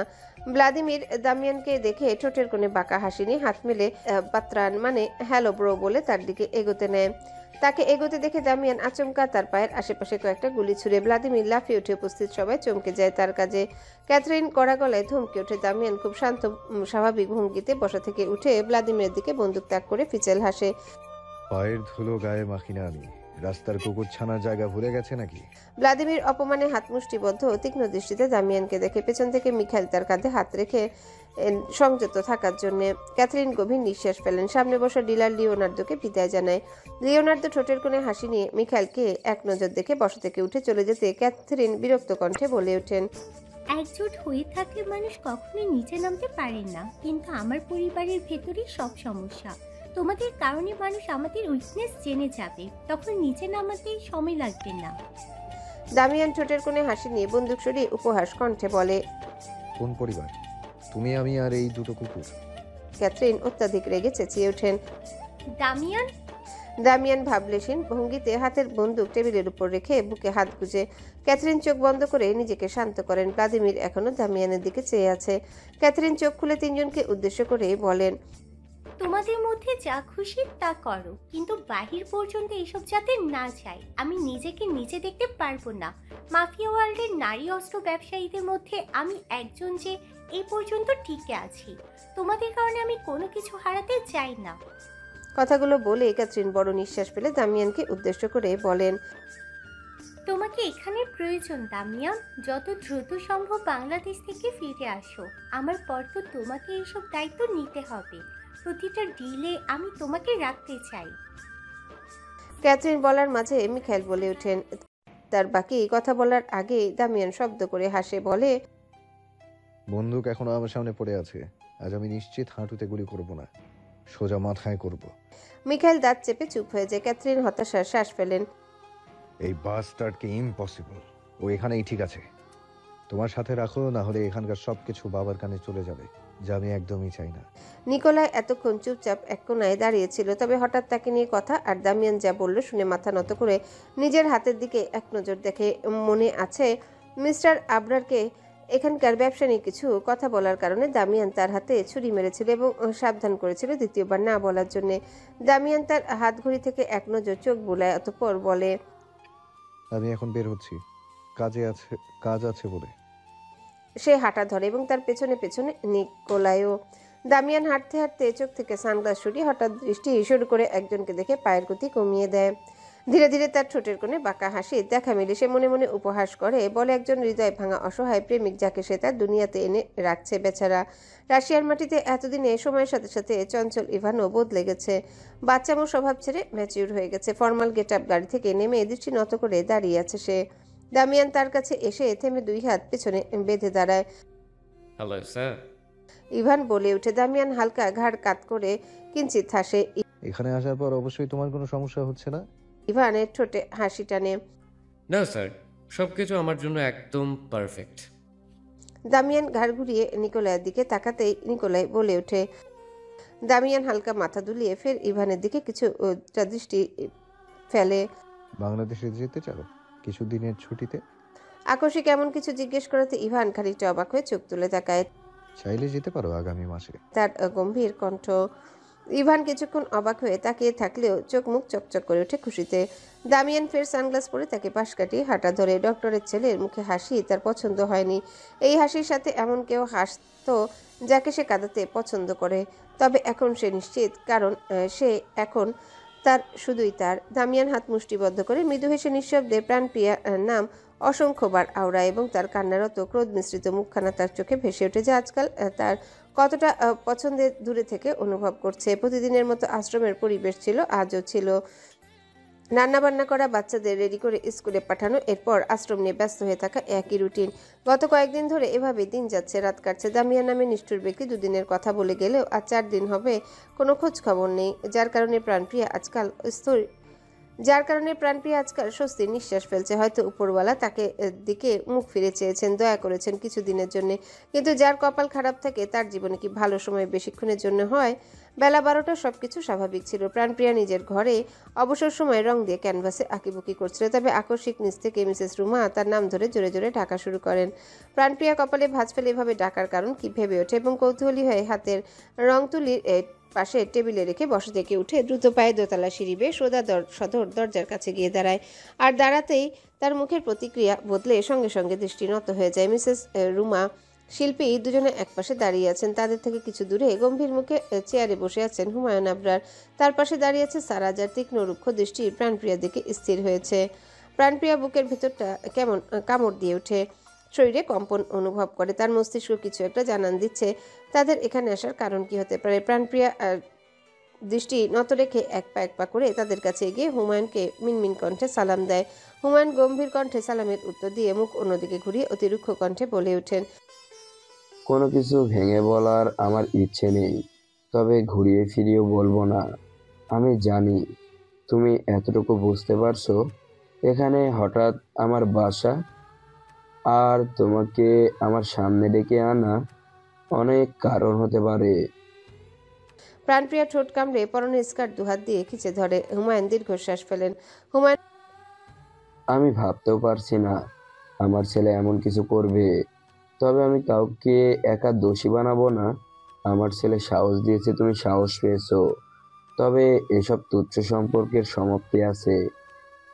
ভ্লাদিমির দামিয়ানকে দেখে ঠোঁটের কোণে বাঁকা হাসি নিয়ে হাত মেলে বাত্রান মানে হ্যালো ব্রো বলে তার দিকে এগোতে নেয়। তাকে এগোতে দেখে দামিয়ান আচমকা তার পায়ের আশেপাশে কয়েকটা গুলি ছুড়ে। ভ্লাদিমির লাফিয়ে উঠে উপস্থিত সবাই চমকে যায় তার কাজে। ক্যাথরিন কড়া গলায় ধমকে ওঠে। দামিয়ান খুব শান্ত স্বাভাবিক ভঙ্গিতে বসা থেকে উঠে ভ্লাদিমিরের দিকে বন্দুক তাক করে ফিচেল হাসে। পায়ের ধুলো গায়ে মাখি না আমি। রাস্তার কুকুর ছানার জায়গা ভুলে গেছে নাকি? ভ্লাদিমির অপমানে হাত মুষ্টিবদ্ধ তীক্ষ্ণ দৃষ্টিতে দামিয়ানকে দেখে পেছন থেকে মিখাইল তার কাঁধে হাত রেখে সংযত থাকার জন্য। ক্যাথরিন গভীর নিঃশ্বাস ফেলেন। সামনে বসা ডিলার লিওনার্দোকে বিদায় জানায়। লিওনার্দো ঠোঁটের কোণে হাসি নিয়ে মিখাইলকে এক নজর দেখে বসা থেকে উঠে চলে যেতে ক্যাথরিন বিরক্ত কণ্ঠে বলে ওঠেন, একজোট হয়ে থাকলে মানুষ কখনোই নিচে নামতে পারে না, কিন্তু আমার পরিবারের ভেতরেই সব সমস্যা। তোমাদের কারণে মানুষ আমাদের উইকনেস জেনে যাবে, তখন নিচে নামাতে সময় লাগবে না। দামিয়ান ঠোঁটের কোণে হাসি নিয়ে বন্দুক সরিয়ে উপহাস কণ্ঠে বলে, কোন পরিবার? তুমি, আমি আর এই দুটো কুকুর? ক্যাথরিন অত্যাধিক রেগে চেঁচিয়ে ওঠেন, দামিয়ান! দামিয়ান ভাবলেশীন ভঙ্গিতে হাতের বন্দুক টেবিলের উপর রেখে বুকে হাত গুজে। ক্যাথরিন চোখ বন্ধ করে নিজেকে শান্ত করেন। ভ্লাদিমির এখনো দামিয়ানের দিকে চেয়ে আছে। ক্যাথরিন চোখ খুলে তিনজনকে উদ্দেশ্য করে বলেন, তোমাদের মধ্যে যা খুশি তা করো, কিন্তু বাহির পর্যন্ত এসব যাতে না যায়। আমি নিজেকে নিচে দেখতে পারবো না। মাফিয়া ওয়ার্ল্ডের নারী অস্ত্র ব্যবসায়ীদের মধ্যে আমি একজন যে এই পর্যন্ত টিকে আছি। তোমাদের কারণে আমি কোনো কিছু হারাতে চাই না। কথাগুলো বলে ক্যাথরিন বড় নিঃশ্বাস ফেলে দামিয়ানকে উদ্দেশ্য করে বলেন, তোমাকে এখানে প্রয়োজন দামিয়ান। যত দ্রুত সম্ভব বাংলাদেশ থেকে ফিরে আসো। আমার পর তো তোমাকে এইসব দায়িত্ব নিতে হবে। প্রতিটা ডিলে আমি তোমাকে রাখতে চাই। ক্যাথরিন বলার মাঝে মিখাইল বলে ওঠেন। তার বাকি কথা বলার আগে দামিয়ান শব্দ করে হাসে বলে, বন্দুক এখনো আমার সামনে পড়ে আছে। আজ আমি নিশ্চিত হাঁটুতে গুলি করব না, সোজা মাথায় করব। মিখাইল দাঁত চেপে চুপ হয়ে যায়। ক্যাথরিন হতাশার শ্বাস ফেলেন। এই বাস্টার্ডকে ইম্পসিবল। ও এখানেই ঠিক আছে। তোমার সাথে রাখো, না হলে এখানকার সবকিছু বাবার কানে চলে যাবে, যা আমি একদমই চাই না। নিকোলাই এতক্ষণ চুপচাপ এক কোনায় দাঁড়িয়েছিল, তবে হঠাৎ তাকে নিয়ে কথা আর দামিয়ান যা বলল শুনে মাথা নত করে নিজের হাতের দিকে এক নজর দেখে। মনে আছে মিস্টার আবরারকে এখানকার ব্যবসা নিয়ে কিছু কথা বলার কারণে দামিয়ান তার হাতে ছুরি মেরেছিল এবং সাবধান করেছিল দ্বিতীয়বার না বলার জন্য। দামিয়ান তার হাত ঘড়ি থেকে এক নজর চোখ বুলায়, অতঃপর বলে, আমি এখন বের হচ্ছি, কাজ আছে বলে। সে হাঁটা ধরে এবং তার পেছনে পেছনে নিকোলাইও। দামিয়ান হাঁটতে হাঁটতে চোখ থেকে সানগ্লাস সরিয়ে হঠাৎ দৃষ্টি শুরু করে একজনকে দেখে পায়ের গতি কমিয়ে দেয়। ধীরে ধীরে তার ঠোঁটের কোণে বাঁকা হাসি দেখা মিলে সে মনে মনে উপহাস করে, বলে একজন হৃদয় ভাঙা অসহায় প্রেমিক যাকে সে তার দুনিয়াতে এনে রাখছে বেচারা। রাশিয়ার মাটিতে এতদিনে সময়ের সাথে সাথে চঞ্চল ইভানও বদলে গেছে। বাচ্চামো স্বভাব ছেড়ে ম্যাচিউর হয়ে গেছে। ফর্মাল গেট আপ গাড়ি থেকে নেমে দৃষ্টি নত করে দাঁড়িয়ে আছে সে। দামিয়ান তার কাছে এসে থেমে দুই হাত পেছনে বেঁধে দাঁড়ায়। Hello sir. ইভান বলে উঠে। দামিয়ান হালকা ঘাড় কাত করে কিঞ্চিত হাসে। এখানে আসার পর অবশ্যই তোমার কোনো সমস্যা হচ্ছে না? ইভানের ঠোঁটে হাসি টানে। না স্যার, সবকিছু আমার জন্য একদম পারফেক্ট। দামিয়ান ঘাড় ঘুরিয়ে নিকোলাইয়ের দিকে তাকাতেই নিকোলাই বলে ওঠে। দামিয়ান হালকা মাথা দুলিয়ে ফের ইভানের দিকে কিছুটা দৃষ্টি ফেলে। বাংলাদেশে যেতে চাও কিছুদিনের ছুটিতে? আকস্মিক এমন কিছু জিজ্ঞেস করাতে ইভান খানিকটা অবাক হয়ে চোখ তুলে তাকায়। চাইলে যেতে পারো আগামী মাসে। তার গম্ভীর কণ্ঠ। ইভান কিছুক্ষণ অবাক হয়ে তাকিয়ে থাকলেও চোখ মুখ চকচক করে ওঠে খুশিতে। দামিয়ান ফের সানগ্লাস পরে তাকে পাশ কাটিয়ে হাঁটা ধরে। ডক্টরের ছেলের মুখে হাসি তার পছন্দ হয়নি। এই হাসির সাথে এমন কেউ হাসতো যাকে সে কাঁদাতে পছন্দ করে। তবে এখন সে নিশ্চিত, কারণ সে এখন তার শুধুই তার। দামিয়ান হাত মুষ্টিবদ্ধ করে মৃদু হেসে নিঃশব্দে প্রাণপ্রিয়া নাম অসংখ্যবার আওড়ায় এবং তার কান্নারত ক্রোধ মিশ্রিত মুখখানা তার চোখে ভেসে ওঠে, যে আজকাল তার কতটা পছন্দের দূরে থেকে অনুভব করছে। প্রতিদিনের মতো আশ্রমের পরিবেশ ছিল, আজও ছিল। রান্নাবান্না করা, বাচ্চাদের রেডি করে স্কুলে পাঠানো, এরপর আশ্রম নিয়ে ব্যস্ত হয়ে থাকা একই রুটিন। গত কয়েকদিন ধরে এভাবেই দিন যাচ্ছে, রাত কাটছে। দামিয়া নামে নিষ্ঠুর ব্যক্তি দুদিনের কথা বলে গেলেও আজ 4 দিন হবে কোনো খোঁজ খবর নেই, যার কারণে প্রাণপ্রিয়া আজকাল স্বস্তির নিঃশ্বাস ফেলছে। হয়তো উপরওয়ালা তাকে দিকে মুখ ফিরে চেয়েছেন, দয়া করেছেন কিছুদিনের জন্য। কিন্তু যার কপাল খারাপ থাকে তার জীবনে কি ভালো সময় বেশিক্ষণের জন্য হয়? বেলা 12টা সবকিছু স্বাভাবিক ছিল। প্রাণপ্রিয়া নিজের ঘরে অবসর সময় রং দিয়ে ক্যানভাসে আঁকিবুকি করছিল। তবে আকস্মিক নিচ থেকে মিসেস রুমা তার নাম ধরে জোরে জোরে ডাকা শুরু করেন। প্রাণপ্রিয়া কপালে ভাঁজ ফেলে এভাবে ডাকার কারণ কি ভেবে ওঠে এবং কৌতূহলী হয়ে হাতের রং তুলির পাশে টেবিলে রেখে বসা থেকে উঠে দ্রুত পায়ে দোতলা সিঁড়ি বেয়ে সোজা সদর দরজার কাছে গিয়ে দাঁড়ায়। আর দাঁড়াতেই তার মুখের প্রতিক্রিয়া বদলে সঙ্গে সঙ্গে দৃষ্টি নত হয়ে যায়। মিসেস রুমা, শিল্পী দুজনে একপাশে দাঁড়িয়ে আছেন। তাদের থেকে কিছু দূরে গম্ভীর মুখে চেয়ারে বসে আছেন হুমায়ুন আবরার। তার পাশে দাঁড়িয়ে আছে সারা, যার তীক্ষ্ণ রুক্ষ দৃষ্টি প্রাণপ্রিয়ার দিকে স্থির হয়েছে। প্রাণপ্রিয়া বুকের ভেতরটা কেমন কামড় দিয়ে ওঠে, শরীরে কম্পন অনুভব করে। তার মস্তিষ্ক কিছু একটা জানান দিচ্ছে তাদের এখানে আসার কারণ কি হতে পারে। প্রাণপ্রিয়া দৃষ্টি নত রেখে এক পা করে তাদের কাছে এগিয়ে হুমায়ুনকে মিনমিন কণ্ঠে সালাম দেয়। হুমায়ুন গম্ভীর কণ্ঠে সালামের উত্তর দিয়ে মুখ অন্যদিকে ঘুরিয়ে অতি রুক্ষ কণ্ঠে বলে ওঠেন, কোনো কিছু ভেঙে বলার আমার ইচ্ছে নেই, তবে ঘুরিয়ে ফিরিয়েও বলবো না। আমি জানি তুমি এতটুকু বুঝতে পারছো। এখানে হঠাৎ আমার বাসা আর তোমাকে আমার সামনে ডেকে আনা অনেক কারণ হতে পারে। প্রাণপ্রিয়া ঠোঁট কামড়ে পরনের স্কার্ট দুহাত দিয়ে খিচে ধরে। হুমায়ুন দীর্ঘশ্বাস ফেলেন। হুমায়ুন, আমি ভাবতেও পারছি না আমার ছেলে এমন কিছু করবে, তবে আমি কাউকে একা দোষী বানাবো না। আমার ছেলে সাহস দিয়েছে, তুমি সাহস পেয়েছো, তবে এসব তুচ্ছ সম্পর্কের সমাপ্তি আছে।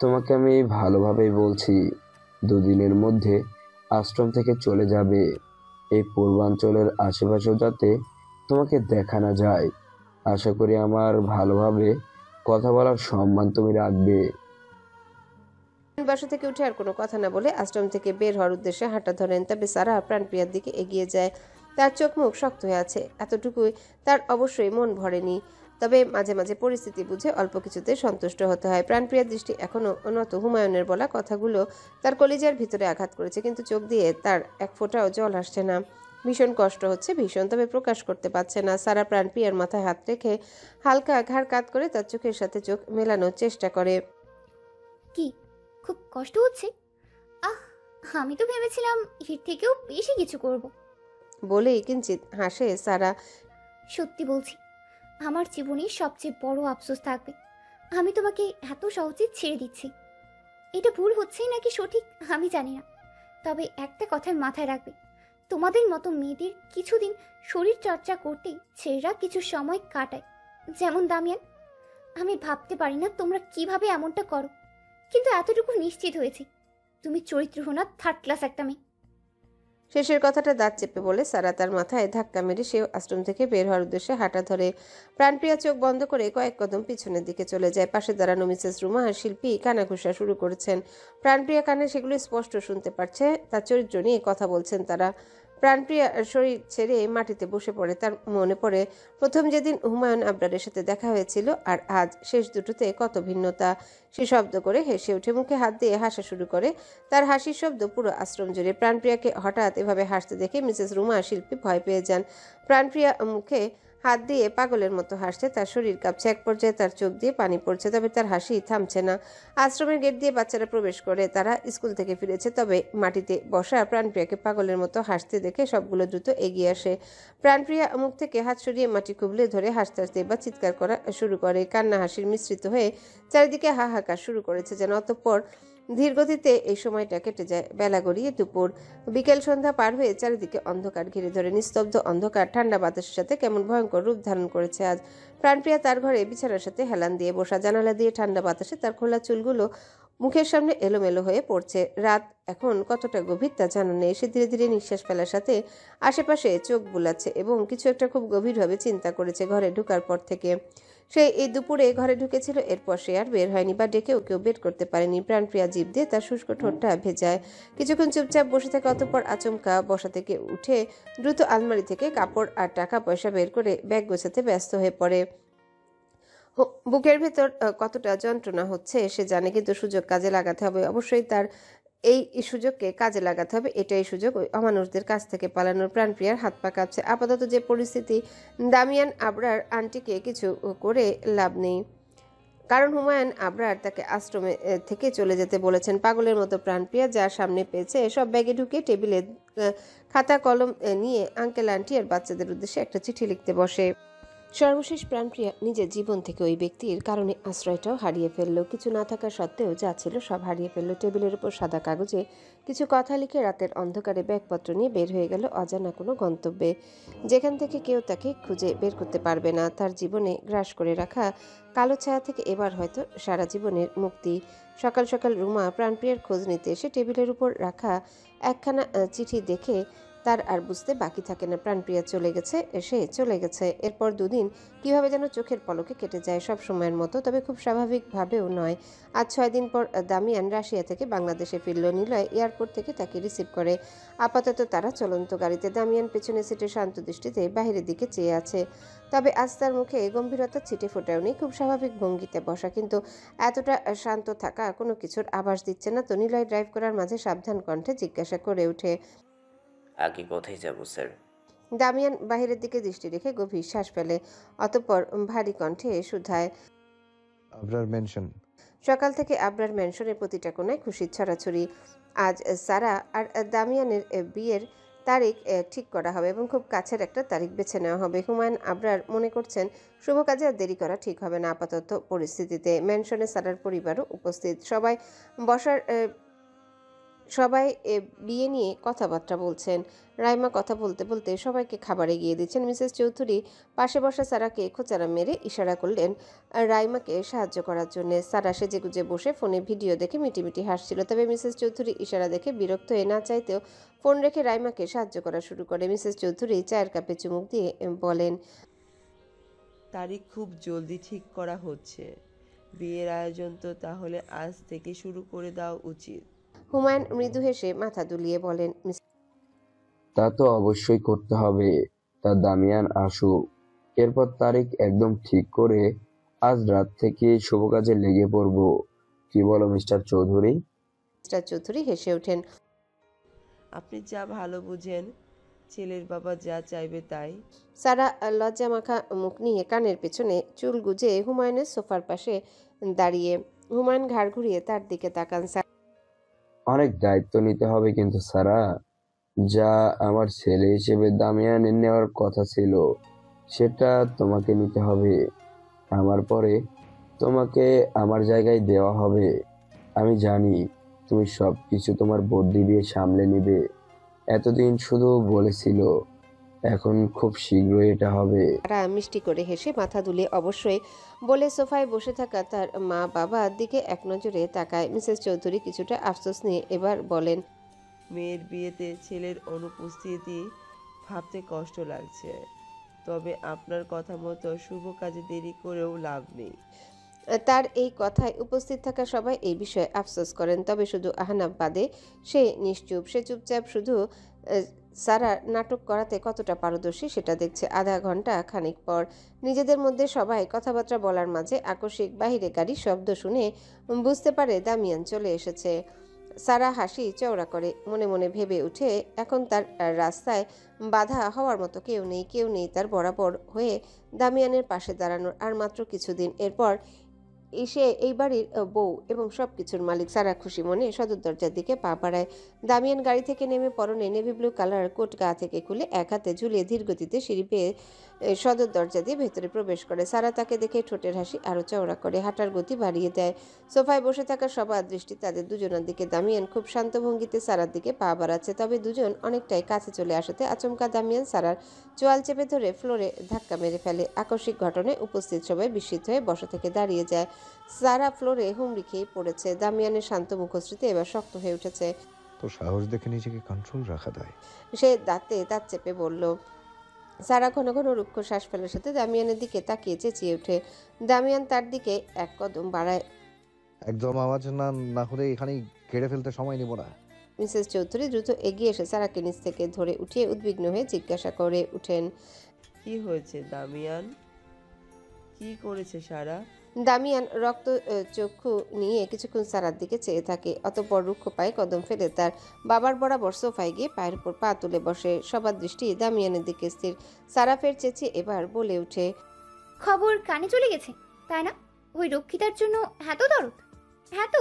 তোমাকে আমি ভালোভাবেই বলছি, 2 দিনের মধ্যে আশ্রম থেকে চলে যাবে। এই পূর্বাঞ্চলের আশেপাশেও যাতে তোমাকে দেখা না যায়। আশা করি আমার ভালোভাবে কথা বলার সম্মান তুমি রাখবে। বাসা থেকে উঠে আর কোনো কথা না বলে আশ্রম থেকে বের হওয়ার উদ্দেশ্যে হাঁটা ধরেন। তবে সারা প্রাণপ্রিয়ার দিকে এগিয়ে যায়। তার চোখ মুখ শক্ত হয়ে আছে, এতটুকুই তার অবশ্যই মন ভরেনি। তবে মাঝে মাঝে পরিস্থিতি বুঝে অল্প কিছুতে সন্তুষ্ট হতে হয়। প্রাণপ্রিয়ার দৃষ্টি এখনো নত হুমায়ুনের বলা কথাগুলো তার কলিজার ভিতরে আঘাত করেছে, কিন্তু চোখ দিয়ে তার এক ফোঁটাও জল আসছে না। ভীষণ কষ্ট হচ্ছে, ভীষণ, তবে প্রকাশ করতে পারছে না। সারা প্রাণপ্রিয়ার মাথায় হাত রেখে হালকা ঘাড় কাত করে তার চোখের সাথে চোখ মেলানোর চেষ্টা করে। কি খুব কষ্ট হচ্ছে? আহ, আমি তো ভেবেছিলাম এর থেকেও বেশি কিছু করব। বলেই কিঞ্চিত হাসে সারা। সত্যি বলছি, আমার জীবনের সবচেয়ে বড় আফসোস থাকবে আমি তোমাকে এত সহজে ছেড়ে দিচ্ছি। এটা ভুল হচ্ছে নাকি সঠিক আমি জানি না, তবে একটা কথার মাথায় রাখবে, তোমাদের মতো মেয়েদের কিছুদিন শরীর চর্চা করতেই ছেলেরা কিছু সময় কাটায়, যেমন দামিয়ান। আমি ভাবতে পারি না তোমরা কিভাবে এমনটা করো, কিন্তু এতটুকু নিশ্চিত হয়েছি তুমি চরিত্রহীনা থার্ড ক্লাস একটা মেয়ে। শেষের কথাটা দাঁত চেপে বলে সারা তার মাথায় ধাক্কা মেরে সেও আশ্রম থেকে বের হওয়ার উদ্দেশ্যে হাঁটা ধরে। প্রাণপ্রিয়া চোখ বন্ধ করে কয়েক কদম পিছনের দিকে চলে যায়। পাশে দাঁড়ানো মিসেস রুমা আর শিল্পী কানাঘুষা শুরু করেছেন। প্রাণপ্রিয়া কানে সেগুলো স্পষ্ট শুনতে পারছে, তার চরিত্র নিয়ে কথা বলছেন তারা। প্রাণপ্রিয়া শরীর ছেড়ে মাটিতে বসে পড়ে। তার মনে পড়ে প্রথম যেদিন হুমায়ুন আবরারের সাথে দেখা হয়েছিল আর আজ, শেষ দুটোতে কত ভিন্নতা। সে শব্দ করে হেসে উঠে মুখে হাত দিয়ে হাসা শুরু করে। তার হাসির শব্দ পুরো আশ্রম জুড়ে। প্রাণপ্রিয়াকে হঠাৎ এভাবে হাসতে দেখে মিসেস রুমা আর শিল্পী ভয় পেয়ে যান। প্রাণপ্রিয়া মুখে হাত দিয়ে পাগলের মতো হাসছে, তার শরীর কাঁপছে, এক পর্যায়ে তার চোখ দিয়ে পানি পড়ছে, তবে তার হাসি থামছে না। আশ্রমের গেট দিয়ে বাচ্চারা প্রবেশ করে, তারা স্কুল থেকে ফিরেছে। তবে মাটিতে বসা প্রাণপ্রিয়াকে পাগলের মতো হাসতে দেখে সবগুলো দ্রুত এগিয়ে আসে। প্রাণপ্রিয়া মুখ থেকে হাত সরিয়ে মাটি কুবলে ধরে হাসতে হাসতে বা চিৎকার করা শুরু করে। কান্না হাসির মিশ্রিত হয়ে চারিদিকে হাহাকার শুরু করেছে যেন। অতঃপর ধীরগতিতে এই সময়টা কেটে যায়। বেলা গড়িয়ে দুপুর, বিকেল সন্ধ্যা পার হয়ে চারিদিকে অন্ধকার ঘিরে ধরে। নিস্তব্ধ অন্ধকার ঠান্ডা বাতাসের সাথে কেমন ভয়ঙ্কর রূপ ধারণ করেছে আজ। প্রাণপ্রিয়া তার ঘরে বিছানার সাথে হেলান দিয়ে বসা, জানালা দিয়ে ঠান্ডা বাতাসে তার খোলা চুলগুলো মুখের সামনে এলোমেলো হয়ে পড়ছে। রাত এখন কতটা গভীর তা জানা নেই। সে ধীরে ধীরে নিঃশ্বাস ফেলার সাথে আশেপাশে চোখ বুলাচ্ছে এবং কিছু একটা খুব গভীরভাবে চিন্তা করেছে ঘরে ঢুকার পর থেকে। সে এই দুপুরে ঘরে ঢুকেছিল, এরপর সে আর বের হয়নি বা ডেকেও কেউ বের করতে পারেনি। প্রাণপ্রিয়া জিভ দিয়ে তার শুষ্ক ঠোঁটটা ভেজায়। কিছুক্ষণ চুপচাপ বসে থাকে, অতঃপর আচমকা বসা থেকে উঠে দ্রুত আলমারি থেকে কাপড় আর টাকা পয়সা বের করে ব্যাগ গোছাতে ব্যস্ত হয়ে পড়ে। বুকের ভেতর কতটা যন্ত্রণা হচ্ছে সে জানে, কিন্তু সুযোগ কাজে লাগাতে হবে। অবশ্যই তার এই সুযোগকে কাজে লাগাতে হবে। এটাই সুযোগ ওই অমানুষদের কাছ থেকে পালানোর। প্রাণপ্রিয়ার হাত পা কাঁপছে। আপাতত যে পরিস্থিতি, দামিয়ান আবরার আন্টিকে কিছু করে লাভ নেই, কারণ হুমায়ুন আবরার তাকে আশ্রমে থেকে চলে যেতে বলেছেন। পাগলের মতো প্রাণপ্রিয়া যার সামনে পেয়েছে সব ব্যাগে ঢুকে টেবিলে খাতা কলম নিয়ে আঙ্কেল আন্টি আর বাচ্চাদের উদ্দেশ্যে একটা চিঠি লিখতে বসে। সর্বশেষ প্রাণপ্রিয়া নিজের জীবন থেকে ওই ব্যক্তির কারণে আশ্রয়টাও হারিয়ে ফেলল। কিছু না থাকা সত্ত্বেও যা ছিল সব হারিয়ে ফেলল। টেবিলের উপর সাদা কাগজে কিছু কথা লিখে রাতের অন্ধকারে ব্যাগপত্র নিয়ে বের হয়ে গেল অজানা কোনো গন্তব্যে, যেখান থেকে কেউ তাকে খুঁজে বের করতে পারবে না। তার জীবনে গ্রাস করে রাখা কালো ছায়া থেকে এবার হয়তো সারা জীবনের মুক্তি। সকাল সকাল রুমা প্রাণপ্রিয়ার খোঁজ নিতে এসে টেবিলের উপর রাখা একখানা চিঠি দেখে তার আর বুঝতে বাকি থাকে না প্রাণপ্রিয়া চলে গেছে, সে চলে গেছে। এরপর দুদিন কিভাবে যেন চোখের পলকে কেটে যায়, সব সময়ের মতো, তবে খুব স্বাভাবিকভাবেও নয়। আজ 6 দিন পর দামিয়ান রাশিয়া থেকে বাংলাদেশে ফিরল। নিলয় এয়ারপোর্ট থেকে তাকে রিসিভ করে। আপাতত তারা চলন্ত গাড়িতে। দামিয়ান পেছনে সিটে শান্ত দৃষ্টিতে বাহিরের দিকে চেয়ে আছে, তবে আজ তার মুখে গম্ভীরতা ছিটে ফোটাও নেই। খুব স্বাভাবিক ভঙ্গিতে বসা, কিন্তু এতটা শান্ত থাকা কোনো কিছুর আভাস দিচ্ছে না তো। নিলয় ড্রাইভ করার মাঝে সাবধান কণ্ঠে জিজ্ঞাসা করে ওঠে, আগে কোথায় যাব স্যার? দামিয়ান বাহিরের দিকে দৃষ্টি রেখে গভীর শ্বাস ফেলে, অতঃপর ভারী কণ্ঠে শুধায়, আবরার মেনশন। সকাল থেকে আবরার ম্যানশনের প্রতিটা কোণায় খুশির ছড়াছড়ি। আজ সারা আর দামিয়ানের বিয়ের তারিখ ঠিক করা হবে এবং খুব কাছের একটা তারিখ বেছে নেওয়া হবে। হুমায়ুন আবরার মনে করছেন শুভ কাজে আর দেরি করা ঠিক হবে না আপাতত পরিস্থিতিতে। ম্যানশনে সারার পরিবারও উপস্থিত। সবাই বিয়ে নিয়ে কথাবার্তা বলছেন। রাইমা কথা বলতে বলতে সবাইকে খাবার এগিয়ে দিচ্ছেন। মিসেস চৌধুরী পাশে বসা সারাকে খোঁচারা মেরে ইশারা করলেন রাইমাকে সাহায্য করার জন্য। সারা সেজেগুজে বসে ফোনে ভিডিও দেখে মিটিমিটি হাসছিল, তবে মিসেস চৌধুরী ইশারা দেখে বিরক্ত হয়ে না চাইতেও ফোন রেখে রাইমাকে সাহায্য করা শুরু করে। মিসেস চৌধুরী চায়ের কাপে চুমুক দিয়ে বলেন, তারিখ খুব জলদি ঠিক করা হচ্ছে। বিয়ের আয়োজন তো তাহলে আজ থেকে শুরু করে দেওয়া উচিত। হুমায়ুন মৃদু হেসে মাথা দুলিয়ে বলেন, তা তো অবশ্যই করতে হবে। তা দামিয়ান আসুক, এরপর তারিখ একদম ঠিক করে আজ রাত থেকে শুভ কাজে লেগে পড়বো। কি বলো মিস্টার চৌধুরী? মিস্টার চৌধুরী হেসে ওঠেন। আপনি যা ভালো বুঝেন, ছেলের বাবা যা চাইবে তাই। সারা লজ্জা মাখা মুখ নিয়ে কানের পেছনে চুল গুজে হুমায়ুনের সোফার পাশে দাঁড়িয়ে। হুমায়ুন ঘাড় ঘুরিয়ে তার দিকে তাকান। অনেক দায়িত্ব নিতে হবে কিন্তু সারা, যা আমার ছেলে হিসেবে দামিয়ানের নেওয়ার কথা ছিল সেটা তোমাকে নিতে হবে। আমার পরে তোমাকে আমার জায়গায় দেওয়া হবে। আমি জানি তুমি সবকিছু তোমার বুদ্ধি দিয়ে সামলে নিবে। এতদিন শুধু বলেছিল, এখন খুব শীঘ্রই এটা হবে। সারা মিষ্টি করে হেসে মাথা দুলে অবশ্যই বলে সোফায় বসে থাকা তার মা বাবার দিকে এক নজরে তাকায়। মিসেস চৌধুরী কিছুটা আফসোস নিয়ে এবার বলেন, মেয়ের বিয়েতে ছেলের অনুপস্থিতি ভাবতে কষ্ট লাগছে, তবে আপনার কথা মতো শুভ কাজে দেরি করেও লাভ নেই। তার এই কথায় উপস্থিত থাকা সবাই এই বিষয়ে আফসোস করেন, তবে শুধু আহনাব বাদে সে নিশ্চুপ। সে চুপচাপ শুধু সারা নাটক করাতে কতটা পারদর্শী সেটা দেখছে। আধা ঘন্টা খানিক পর নিজেদের মধ্যে সবাই কথাবার্তা বলার মাঝে আকস্মিক বাহিরে গাড়ির শব্দ শুনে বুঝতে পারে দামিয়ান চলে এসেছে। সারা হাসি চওড়া করে মনে মনে ভেবে উঠে, এখন তার রাস্তায় বাধা হওয়ার মতো কেউ নেই তার বরাবর হয়ে দামিয়ানের পাশে দাঁড়ানোর। আর মাত্র কিছুদিন এরপর সে এই বাড়ির বউ এবং সব কিছুর মালিক। সারা খুশি মনে সদর দরজার দিকে পা বাড়ায়। দামিয়ান গাড়ি থেকে নেমে পরনে নেভি ব্লু কালার কোট গা থেকে খুলে এক হাতে ঝুলিয়ে ধীর গতিতে সিঁড়ি পেয়ে সদর দরজা দিয়ে ভেতরে প্রবেশ করে। সারা তাকে দেখে ঠোঁটের হাসি আরও চওড়া করে হাঁটার গতি বাড়িয়ে দেয়। সোফায় বসে থাকা সবার দৃষ্টি তাদের দুজনের দিকে। দামিয়ান খুব শান্ত ভঙ্গিতে সারার দিকে পা বাড়াচ্ছে, তবে দুজন অনেকটাই কাছে চলে আসাতে আচমকা দামিয়ান সারার চোয়াল চেপে ধরে ফ্লোরে ধাক্কা মেরে ফেলে। আকস্মিক ঘটনায় উপস্থিত সবাই বিস্মিত হয়ে বসা থেকে দাঁড়িয়ে যায়। সারা ফ্লোরে হুমড়ি খেয়ে পড়েছে। দামিয়ানের শান্ত মুখশ্রীতে এবার শক্ত হয়ে উঠেছে। তো সাহস দেখে নিজেকে কন্ট্রোল রাখা দেয়। সে দাঁতে দাঁত চেপে বলল। সারা ঘন ঘন রুক্ষ শ্বাস ফেলার সাথে দামিয়ানের দিকে তাকিয়ে চেঁচিয়ে ওঠে। দামিয়ান তার দিকে এক কদম বাড়ায়। একদম আওয়াজ না হলে এখানেই কেড়ে ফেলতে সময় নেব না। মিসেস চৌধুরী দ্রুত এগিয়ে এসে সারাকে নিচ থেকে ধরে উঠিয়ে উদ্বিগ্ন হয়ে জিজ্ঞাসা করে উঠেন, কি হয়েছে দামিয়ান? কি করেছে সারা? দামিয়ান রক্ত চক্ষু নিয়ে কিছুক্ষণ সারার দিকে চেয়ে থাকে, অতঃপর রুক্ষ পায়ে কদম ফেলে তার বাবার বরাবর সোফায় গিয়ে পায়ের উপর পা তুলে বসে। সবার দৃষ্টি দামিয়ানের দিকে স্থির। সারা ফের চেঁচিয়ে এবার বলে ওঠে, খবর কানে চলে গেছে তাই না? ওই রক্ষিতার জন্য এত দরদ, এত?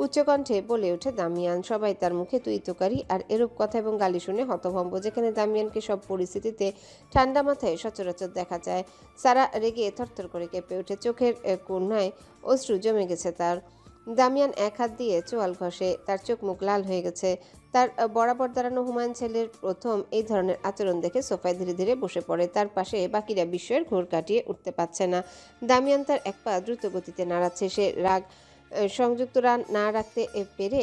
উচ্চকণ্ঠে বলে ওঠে দামিয়ান। সবাই তার মুখে তুই তোকারি আর এরূপ কথা এবং গালি শুনে হতভম্ব, যেখানে দামিয়ানকে সব পরিস্থিতিতে ঠান্ডা মাথায় সচরাচর দেখা যায়। সারা রেগে থরথর করে কেঁপে ওঠে, চোখের কোণায় অশ্রু জমে গেছে তার। দামিয়ান এক হাত দিয়ে চোয়াল ঘষে, তার চোখ মুখ লাল হয়ে গেছে। তার বরাবর দাঁড়ানো হুমায়ুন ছেলের প্রথম এই ধরনের আচরণ দেখে সোফায় ধীরে ধীরে বসে পড়ে। তার পাশে বাকিরা বিস্ময়ের ঘোর কাটিয়ে উঠতে পারছে না। দামিয়ান তার এক পা দ্রুত গতিতে নাড়াচ্ছে। সে রাগ সংযুক্ত না রাখতে পেরে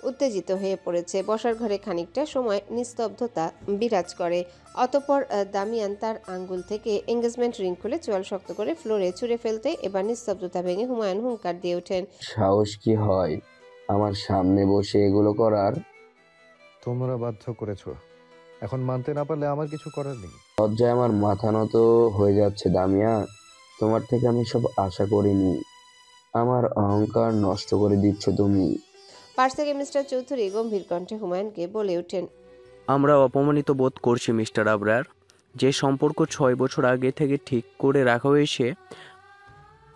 উত্তেজিত হয়ে পড়েছে। বসার ঘরে খানিকটা সময় নিস্তব্ধতা বিরাজ করে। অতঃপর দামিয়ান তার আঙ্গুল থেকে এঙ্গেজমেন্ট রিং খুলে চোয়াল শক্ত করে ফ্লোরে ছুঁড়ে ফেলতে এবার নিস্তব্ধতা ভেঙে হুমায়ুন হুঙ্কার দিয়ে ওঠেন, সাহস কি হয় আমার সামনে বসে এগুলো করার? তোমরা বাধ্য করেছো, এখন মানতে না পারলে আমার কিছু করার নেই। লজ্জায় আমার মাথা নত হয়ে যাচ্ছে দামিয়া, তোমার থেকে আমি সব আশা করিনি। আমার অহংকার নষ্ট করে দিচ্ছ তুমি। পাশ থেকে মিস্টার চৌধুরী গম্ভীর কণ্ঠে হুমায়ুনকে বলে ওঠেন, আমরা অপমানিত বোধ করছি মিস্টার আবরার। যে সম্পর্ক 6 বছর আগে থেকে ঠিক করে রাখা হয়েছে,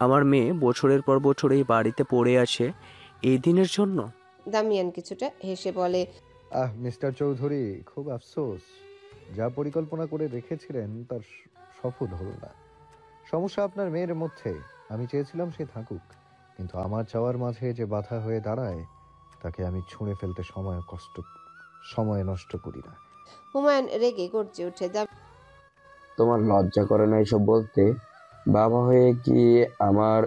আমার মেয়ে বছরের পর বছর এই বাড়িতে পড়ে আছে এই দিনের জন্য। দামিয়ান কিছুটা হেসে বলে, মিস্টার চৌধুরী, খুব আফসোস, যা পরিকল্পনা করে রেখেছিলেন তার সফল হলো না। সমস্যা আপনার মেয়ের মধ্যে। আমি চেয়েছিলাম সে থাকুক, কিন্তু আমার চাওয়ার মাঝে যে বাধা হয়ে দাঁড়ায় তাকে আমি ছুঁড়ে ফেলতে সময় নষ্ট করি না। হুমায়ুন রেগে গর্জে ওঠে, তোমার লজ্জা করে না এসব বলতে? বাবা হয়ে কি আমার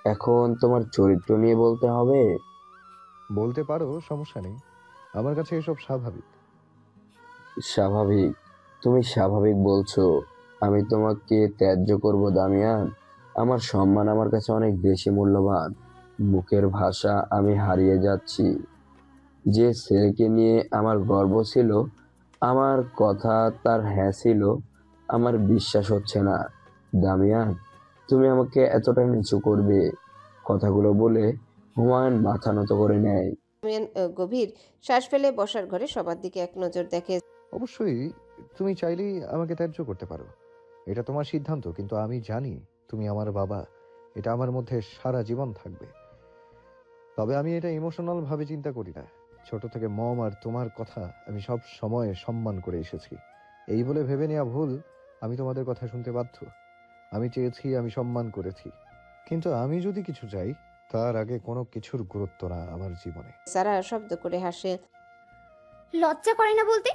এখন তোমার চরিত্র নিয়ে বলতে হবে? বলতে পারো, সমস্যা নেই, আমার কাছে এসব স্বাভাবিক। স্বাভাবিক? তুমি স্বাভাবিক বলছো? আমি তোমাকে ত্যায্য করব দামিয়ান? আমার সম্মান আমার কাছে অনেক বেশি মূল্যবান। মুখের ভাষা আমি হারিয়ে যাচ্ছি। যে ছেলেকে নিয়ে আমার গর্ব ছিল, আমার কথা তার হ্যাঁ ছিল, আমার বিশ্বাস হচ্ছে না। দামিয়ান, তুমি আমাকে এতটা নিচু করবে? কথাগুলো বলে হুমায়ুন মাথা নত করে নেয়। দামিয়ান গভীর শ্বাস ফেলে বসার ঘরে সবার দিকে এক নজর দেখে। অবশ্যই তুমি চাইলেই আমাকে ত্যায্য করতে পারো, এটা তোমার সিদ্ধান্ত, কিন্তু আমি জানি তুমি আমার বাবা, এটা আমার মধ্যে সারা জীবন থাকবে। তবে আমি এটা ইমোশনাল ভাবে চিন্তা করি না। ছোট থেকে মম আর তোমার কথা আমি সব সময় সম্মান করে এসেছি। এই বলে ভেবে নেওয়া ভুল, আমি তোমাদের কথা শুনতে বাধ্য। আমি চেয়েছি, আমি সম্মান করেছি, কিন্তু আমি যদি কিছু চাই তার আগে কোনো কিছুর গুরুত্ব না আমার জীবনে। সারা শব্দ করে হাসে। লজ্জা করে না বলতে?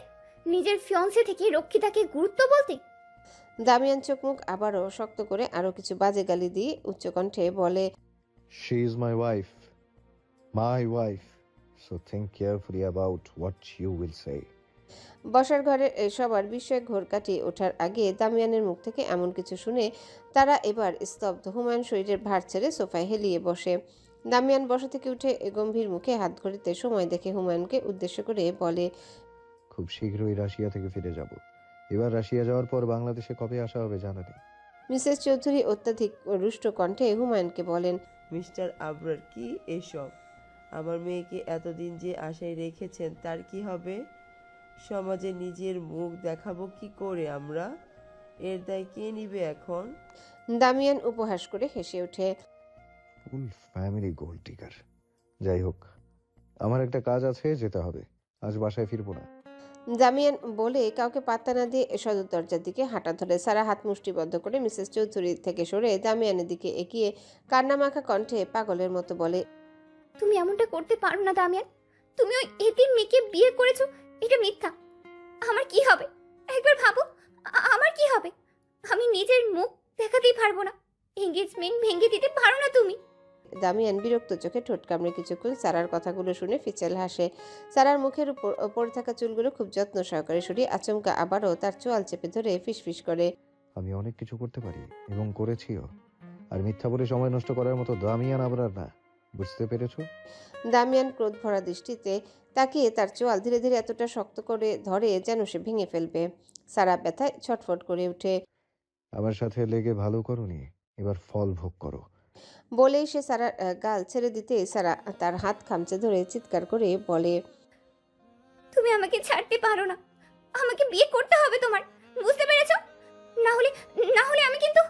নিজের ফিয়ন্সে থেকে রক্ষিতাকে গুরুত্ব বলতে? দামিয়ান চোখ মুখ আবারও শক্ত করে আরো কিছু বাজে গালি দিয়ে উচ্চকণ্ঠে বলে, She is my wife. My wife. So think carefully about what you will say. বসার ঘরে সবার বিস্ময় ঘোর কাটিয়ে ওঠার আগে দামিয়ানের মুখ থেকে এমন কিছু শুনে তারা এবার স্তব্ধ। হুমায়ুন শরীরের ভার ছেড়ে সোফায় হেলিয়ে বসে। দামিয়ান বসা থেকে উঠে গম্ভীর মুখে হাত ঘড়িতে সময় দেখে হুমায়ুনকে উদ্দেশ্য করে বলে, খুব শীঘ্রই রাশিয়া থেকে ফিরে যাব। এবার রাশিয়া যাওয়ার পর বাংলাদেশে কবে আসা হবে জানা নেই। মিসেস চৌধুরী অত্যাধিক রুষ্ট কণ্ঠে হুমায়ুনকে বলেন, মিস্টার আবরার, কি এসব? আমার মেয়েকে এতদিন যে আশায় রেখেছেন তার কি হবে? সমাজে নিজের মুখ দেখাবো কি করে আমরা? এর দায় কে নিবে এখন? দামিয়ান উপহাস করে হেসে ওঠে। ফুল ফ্যামিলি গোল্ড টিকার। যাই হোক, আমার একটা কাজ আছে, যেতে হবে। আজ বাসায় ফিরবো না। দামিয়ান বলে কাউকে পাত্তা না দিয়ে সদর দরজার দিকে হাঁটা ধরে। সারা হাত মুষ্টিবদ্ধ করে মিসেস চৌধুরী থেকে সরে দামিয়ানের দিকে এগিয়ে কান্নামাখা কণ্ঠে পাগলের মতো বলে, তুমি এমনটা করতে পারো না দামিয়ান। তুমি ওই এতিম মেয়েকে বিয়ে করেছো, এটা মিথ্যা। আমার কি হবে একবার ভাবো, আমার কি হবে? আমি নিজের মুখ দেখাতেই পারবো না। এঙ্গেজমেন্ট ভেঙে দিতে পারো না তুমি। দামিয়ান বিরক্ত চোখে ঠোঁট কামড়ে কিছুক্ষণ সারার কথাগুলো শুনে ফিচেল হাসে। সারার মুখের উপর পড়ে থাকা চুলগুলো খুব যত্ন সহকারে সরিয়ে আচমকা আবারও তার চোয়াল চেপে ধরে ফিসফিস করে, আমি অনেক কিছু করতে পারি এবং করেছিও, আর মিথ্যা বলে সময় নষ্ট করার মতো দামিয়ান আবরার না। বুঝতে পেরেছো? দামিয়ান ক্রোধ ভরা দৃষ্টিতে তাকিয়ে তার চোয়াল ধীরে ধীরে এতটা শক্ত করে ধরে যেন সে ভেঙে ফেলবে। সারা ব্যথায় ছটফট করে উঠে, আমার সাথে লেগে ভালো করোনি, এবার ফল ভোগ করো। বলেই সে সারার গাল ছেড়ে দিতে সারা তার হাত খামচে ধরে চিৎকার করে বলে, তুমি আমাকে ছাড়তে পারো না। আমাকে বিয়ে করতে হবে তোমার, বুঝতে পেরেছো? না হলে আমি কিন্তু।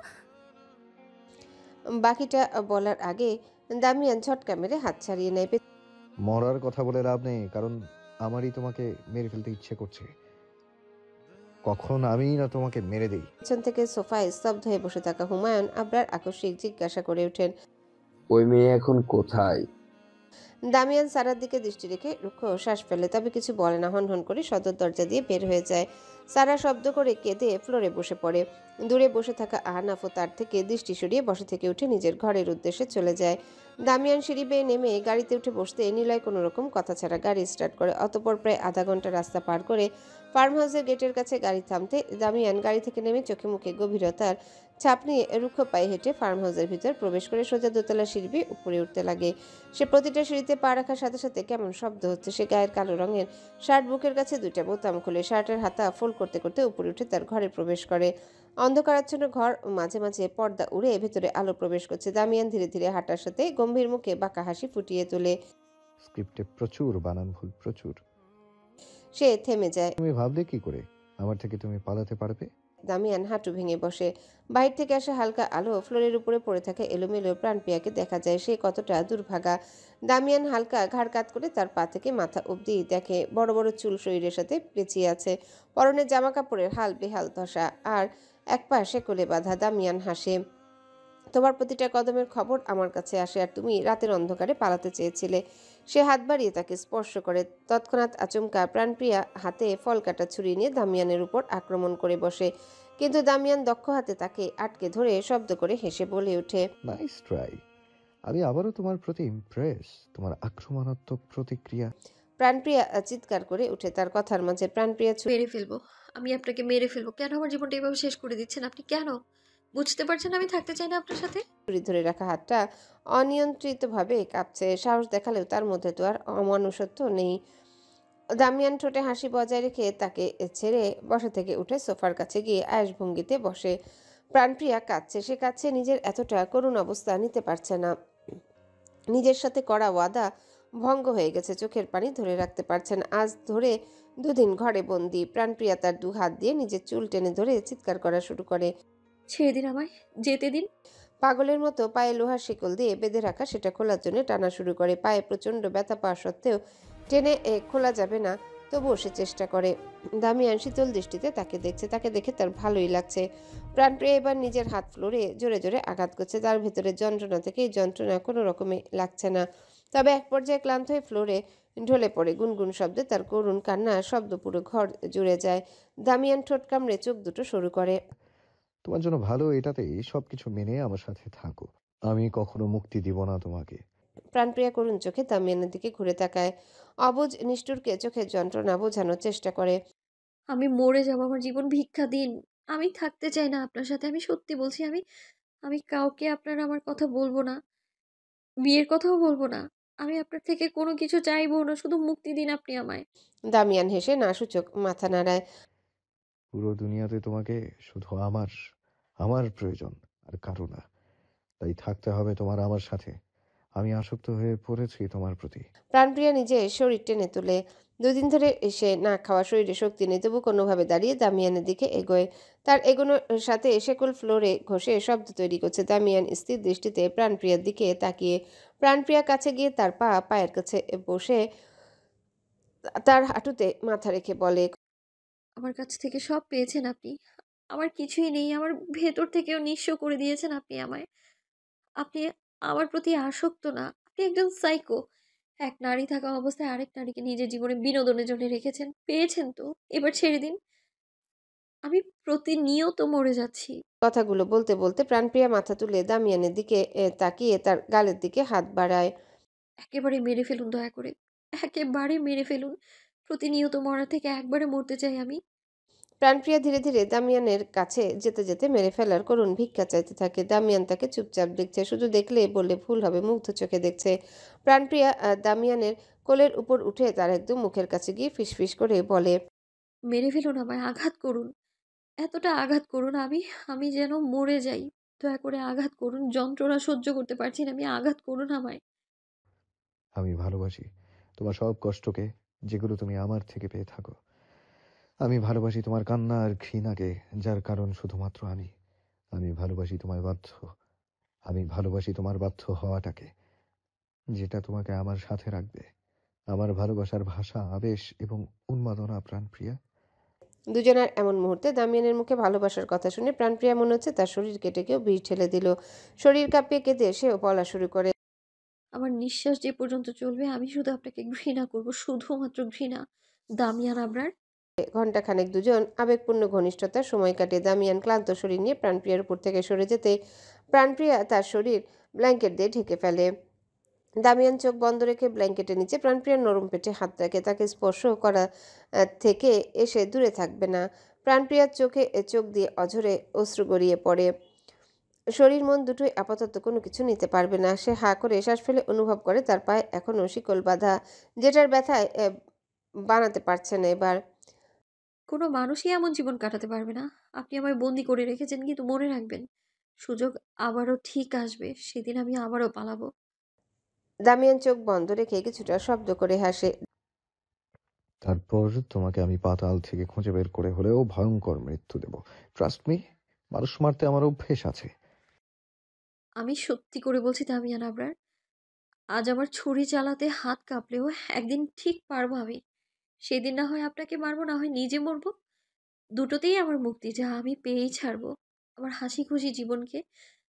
বাকিটা বলার আগে দামিয়ান ঝটকা মেরে হাত ছাড়িয়ে নেয়। মরার কথা বলে লাভ নেই, কারণ আমারই তোমাকে মেরে ফেলতে ইচ্ছে করছে। কখন আমি না তোমাকে মেরে দেই। পেছন থেকে সোফায় স্তব্ধ হয়ে বসে থাকা হুমায়ুন আবরার আকস্মিক জিজ্ঞাসা করে ওঠেন, ওই মেয়ে এখন কোথায়? দামিয়ান সারার দিকে দৃষ্টি রেখে রুক্ষ শ্বাস ফেলে, তবে কিছু বলে না। হনহন করে সদর দরজা দিয়ে বের হয়ে যায়। সারা শব্দ করে কেঁদে ফ্লোরে বসে পড়ে। দূরে বসে থাকা আহনাফও তার থেকে দৃষ্টি সরিয়ে বসা থেকে উঠে নিজের ঘরের উদ্দেশ্যে চলে যায়। দামিয়ান সিঁড়ি বেয়ে নেমে গাড়িতে উঠে বসতে নিলয় কোনো রকম কথা ছাড়া গাড়ি স্টার্ট করে। অতঃপর প্রায় আধা ঘন্টা রাস্তা পার করে ফার্ম হাউসের গেটের কাছে গাড়ি থামতে দামিয়ান গাড়ি থেকে নেমে চোখে মুখে গভীরতার ছাপ নিয়ে রুক্ষ পায়ে হেঁটে ফার্ম হাউসের ভিতর প্রবেশ করে সোজা দোতলা সিঁড়ি বেয়ে উপরে উঠতে লাগে। সে প্রতিটা সিঁড়িতে পা রাখার সাথে সাথে কেমন শব্দ হচ্ছে। সে গায়ের কালো রঙের শার্ট বুকের কাছে দুইটা বোতাম খুলে শার্টের হাতা ফোল্ড করতে করতে উপরে উঠে তার ঘরে প্রবেশ করে। অন্ধকারাচ্ছন্ন ঘর, মাঝে মাঝে পর্দা উড়ে ভেতরে আলো প্রবেশ করছে। দামিয়ান ধীরে ধীরে হাঁটার সাথে গম্ভীর মুখে বাঁকা হাসি ফুটিয়ে তোলে। স্ক্রিপ্টে প্রচুর বানান ভুল, প্রচুর। সে থেমে যায়। তুমি ভাবলে কি করে আমার থেকে তুমি পালাতে পারবে? দামিয়ান হাঁটু ভেঙে বসে। বাইরে থেকে আসা হালকা আলো ফ্লোরের উপরে পড়ে থাকা এলোমেলো প্রাণপ্রিয়াকে দেখা যায়। সে কতটা দুর্ভাগা। দামিয়ান হালকা ঘাড় কাত করে তার পা থেকে মাথা অবধি দেখে বড় বড় চুল শরীরের সাথে পেঁচিয়ে আছে। পরনে জামা কাপড়ের হাল বেহাল দশা, আর এক পা শেকলে বাঁধা। দামিয়ান হাসে, তোমার প্রতিটা কদমের খবর আমার কাছে আসে, আর তুমি রাতের অন্ধকারে পালাতে চেয়েছিলে। সে হাত বাড়িয়ে তাকে স্পর্শ করে। তৎক্ষণাৎ আচমকা প্রাণপ্রিয়া হাতে ফল কাটা ছুরি নিয়ে দামিয়ানের উপর আক্রমণ করে বসে, কিন্তু দামিয়ান দক্ষ হাতে তাকে আটকে ধরে শব্দ করে হেসে বলে ওঠে, নাইস ট্রাই। আমি আবারও তোমার প্রতি ইমপ্রেস, তোমার আক্রমণাত্মক প্রতিক্রিয়া। প্রাণপ্রিয়া চিৎকার করে উঠে। তার কথার মাঝে প্রাণপ্রিয়া মেরে ফেলবো, আমি আপনাকে মেরে ফেলবো। কেন আমার জীবনটা এভাবে শেষ করে দিচ্ছেন আপনি? কেন বুঝতে পারছেন আমি থাকতে চাই না আপনার সাথে? ছুরি ধরে রাখা হাতটা অনিয়ন্ত্রিতভাবে কাঁপছে। সাহস দেখালেও তার মধ্যে তো আর অমানুষত্ব নেই। দামিয়ান ঠোঁটে হাসি বজায় রেখে তাকে ছেড়ে বসা থেকে উঠে সোফার কাছে গিয়ে আয়েশ ভঙ্গিতে বসে। প্রাণপ্রিয়া কাঁদছে, সে কাঁদছে, নিজের এতটা করুণ অবস্থা নিতে পারছে না। নিজের সাথে করা ওয়াদা ভঙ্গ হয়ে গেছে, চোখের পানি ধরে রাখতে পারছেন। আজ ধরে 2 দিন ঘরে বন্দি। প্রাণপ্রিয়া তার 2 হাত দিয়ে নিজের চুল টেনে ধরে চিৎকার করা শুরু করে। ছেড়ে দিন আমায়, যেতে দিন। পাগলের মতো পায়ে লোহার শিকল দিয়ে বেঁধে রাখা সেটা খোলার জন্য টানা শুরু করে। পায়ে প্রচণ্ড ব্যথা পাওয়া সত্ত্বেও টেনে খোলা যাবে না, তবুও সে চেষ্টা করে। দামিয়ান শীতল দৃষ্টিতে তাকে দেখছে, তাকে দেখে তার ভালোই লাগছে। প্রাণপ্রিয়া এবার নিজের হাত ফ্লোরে জোরে জোরে আঘাত করছে। তার ভেতরে যন্ত্রণা থেকে এই যন্ত্রণা কোনো রকমে লাগছে না। তবে এক পর্যায়ে ক্লান্ত হয়ে ফ্লোরে ঢলে পড়ে। গুনগুন শব্দে তার করুণ কান্না শব্দ পুরো ঘর জুড়ে যায়। দামিয়ান ঠোঁট কামড়ে চোখ দুটো সরু করে। তোমার জন্য ভালো এটাতেই সবকিছু মেনে আমার সাথে থাকো। আমি কখনো মুক্তি দিব না তোমাকে। প্রাণপ্রিয়া করুণ চোখে দামিয়ানের দিকে ঘুরে তাকায়। অবুঝ নিষ্ঠুরকে চোখের যন্ত্রণা বোঝানোর চেষ্টা করে। আমি মরে যাবো, আমার জীবন ভিক্ষা দিন। আমি থাকতে চাই না আপনার সাথে, আমি সত্যি বলছি। আমি আমি কাউকে আপনার আমার কথা বলবো না, বিয়ের কথাও বলবো না। আমি আপনার থেকে কোনো কিছু চাইবো না, শুধু মুক্তি দিন আপনি আমায়। দামিয়ান হেসে না সূচক মাথা নাড়ায়। পুরো দুনিয়াতে তোমাকে শুধু আমার আমার প্রয়োজন, আর কারো না। তাই থাকতে হবে তোমার আমার সাথে। আমি আসক্ত হয়ে পড়েছি তোমার প্রতি। প্রাণপ্রিয়া নিজে শরীর টেনে তুলে। 2 দিন ধরে সে না খাওয়া, শরীরে শক্তি নেই, তবু কোনোভাবে দাঁড়িয়ে দামিয়ানের দিকে এগোয়। তার এগোনোর সাথে শেকল ফ্লোরে ঘষে শব্দ তৈরি করছে। দামিয়ান স্থির দৃষ্টিতে প্রাণপ্রিয়ার দিকে তাকিয়ে। প্রাণপ্রিয়ার কাছে গিয়ে তার পায়ের কাছে বসে তার হাঁটুতে মাথা রেখে বলে, আমার কাছ থেকে সব পেয়েছেন আপনি, আমার কিছুই নেই। আমার ভেতর থেকেও নিঃস্ব করে দিয়েছেন আপনি আমায়। আপনি আমার প্রতি আসক্ত না, আপনি একজন সাইকো। এক নারী থাকা অবস্থায় আরেক নারীকে নিজের জীবনে বিনোদনের জন্য রেখেছেন। পেয়েছেন তো, এবার ছেড়ে দিন। আমি প্রতিনিয়ত মরে যাচ্ছি। কথাগুলো বলতে বলতে প্রাণপ্রিয়া মাথা তুলে দামিয়ানের দিকে তাকিয়ে তার গালের দিকে হাত বাড়ায়। একেবারে মেরে ফেলুন দয়া করে, একেবারে মেরে ফেলুন। প্রতিনিয়ত মরার থেকে একবারে মরতে চাই আমি। প্রাণপ্রিয়া ধীরে ধীরে দামিয়ানের কাছে যেতে যেতে মেরে ফেলার করুণ ভিক্ষা চাইতে থাকে। দামিয়ান তাকে চুপচাপ দেখছে, শুধু দেখলে বললে ভুল হবে, মুগ্ধ চোখে দেখছে। প্রাণপ্রিয়া দামিয়ানের কোলের উপর উঠে তার একদম মুখের কাছে গিয়ে ফিসফিস করে বলে, মেরে ফেলুন আমায়, আঘাত করুন, এতটা আঘাত করুন আমি আমি যেন মরে যাই। দয়া করে আঘাত করুন, যন্ত্রণা সহ্য করতে পারছি না আমি, আঘাত করুন আমায়। আমি ভালোবাসি তোমার সব কষ্টকে, যেগুলো তুমি আমার থেকে পেয়ে থাকো। আমি ভালোবাসি তোমার কান্না আর ঘৃণাকে, যার কারণ শুধুমাত্র আমি। আমি ভালোবাসি আমি ভালোবাসি তোমার বাধ্য হওয়াটাকে, যেটা তোমাকে আমার সাথে রাখবে। আমার ভালোবাসার ভাষা আবেশ এবং উন্মাদনা। প্রাণপ্রিয়া, দুজনের এমন মুহূর্তে দামিয়ানের মুখে ভালোবাসার কথা শুনে প্রাণপ্রিয়া মনে হচ্ছে তার শরীর কেটে কেউ বিষ ঠেলে দিল। শরীর কাঁপিয়ে কেঁদে সেও বলা শুরু করে, আমার নিঃশ্বাস যে পর্যন্ত চলবে আমি শুধু আপনাকে ঘৃণা করব, শুধুমাত্র ঘৃণা। দামিয়ান আবরার। ঘণ্টাখানেক দুজন আবেগপূর্ণ ঘনিষ্ঠতার সময় কাটে। দামিয়ান ক্লান্ত শরীর নিয়ে প্রাণপ্রিয়ার উপর থেকে সরে যেতে প্রাণপ্রিয়া তার শরীর ব্ল্যাঙ্কেট দিয়ে ঢেকে ফেলে। দামিয়ান চোখ বন্ধ রেখে ব্ল্যাঙ্কেটের নিচে প্রাণপ্রিয়ার নরম পেটে হাত রাখে। তাকে স্পর্শ করা থেকে এসে দূরে থাকবে না। প্রাণপ্রিয়ার চোখে চোখ দিয়ে অঝরে অশ্রু গড়িয়ে পড়ে। শরীর মন দুটোই আপাতত কোনো কিছু নিতে পারবে না। সে হাঁ করে শ্বাস ফেলে অনুভব করে তার পায়ে এখনও শিকল বাঁধা, যেটার ব্যথায় বানাতে পারছে না এবার। কোনো মানুষই এমন জীবন কাটাতে পারবে না। আপনি আমায় বন্দি করে রেখেছেন, কিন্তু মনে রাখবেন, সুযোগ আবারও ঠিক আসবে, সেদিন আমি আবারও পালাবো। দামিয়ান চোখ বন্ধ রেখে কিছুটা শব্দ করে হাসে। তারপর তোমাকে আমি পাতাল থেকে খুঁজে বের করে হলেও ভয়ঙ্কর মৃত্যু দেব। ট্রাস্ট মি, মানুষ মারতে আমার অভ্যেস আছে। আমি সত্যি করে বলছি দামিয়ান আবরার, আজ আমার ছুরি চালাতে হাত কাঁপলেও একদিন ঠিক পারবো আমি। সেদিন না হয় আপনাকে মারবো, না হয় নিজে মরবো। দুটোতেই আমার মুক্তি, যা আমি পেয়েই ছাড়বো। আমার হাসি খুশি জীবনকে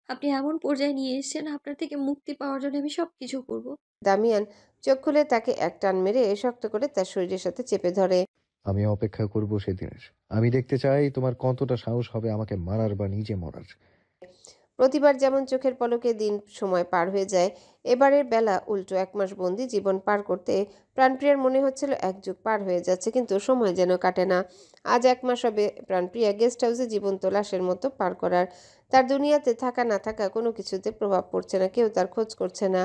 আপনি এমন পর্যায়ে নিয়ে এসেছেন, আপনার থেকে মুক্তি পাওয়ার জন্য আমি সব কিছু করবো। দামিয়ান চোখ খুলে তাকে এক টান মেরে শক্ত করে তার শরীরের সাথে চেপে ধরে। আমি অপেক্ষা করব সেদিনের। আমি দেখতে চাই তোমার কতটা সাহস হবে আমাকে মারার বা নিজে মরার। প্রতিবার যেমন চোখের পলকে দিন সময় পার হয়ে যায়, এবারের বেলা উল্টো 1 মাস বন্দি জীবন পার করতে প্রাণপ্রিয়ার মনে হচ্ছিল 1 যুগ পার হয়ে যাচ্ছে, কিন্তু সময় যেন কাটে না। আজ 1 মাস হবে প্রাণপ্রিয়া গেস্ট হাউসে জীবন্ত লাশের মতো পার করার। তার দুনিয়াতে থাকা না থাকা কোনো কিছুতে প্রভাব পড়ছে না, কেউ তার খোঁজ করছে না।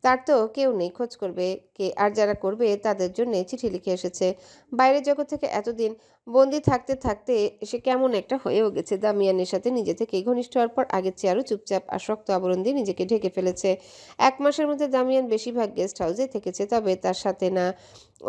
তার তো কেউ নেই, খোঁজ করবে কে? আর যারা করবে তাদের জন্য চিঠি লিখে এসেছে। বাইরের জগৎ থেকে এতদিন বন্দি থাকতে থাকতে সে কেমন একটা হয়েও গেছে। দামিয়ানের সাথে নিজে থেকেই ঘনিষ্ঠ হওয়ার পর আগের চেয়ে আরও চুপচাপ আর শক্ত আবরণ দিয়ে নিজেকে ঢেকে ফেলেছে। 1 মাসের মধ্যে দামিয়ান বেশিরভাগ গেস্ট হাউসে থেকেছে, তবে তার সাথে না,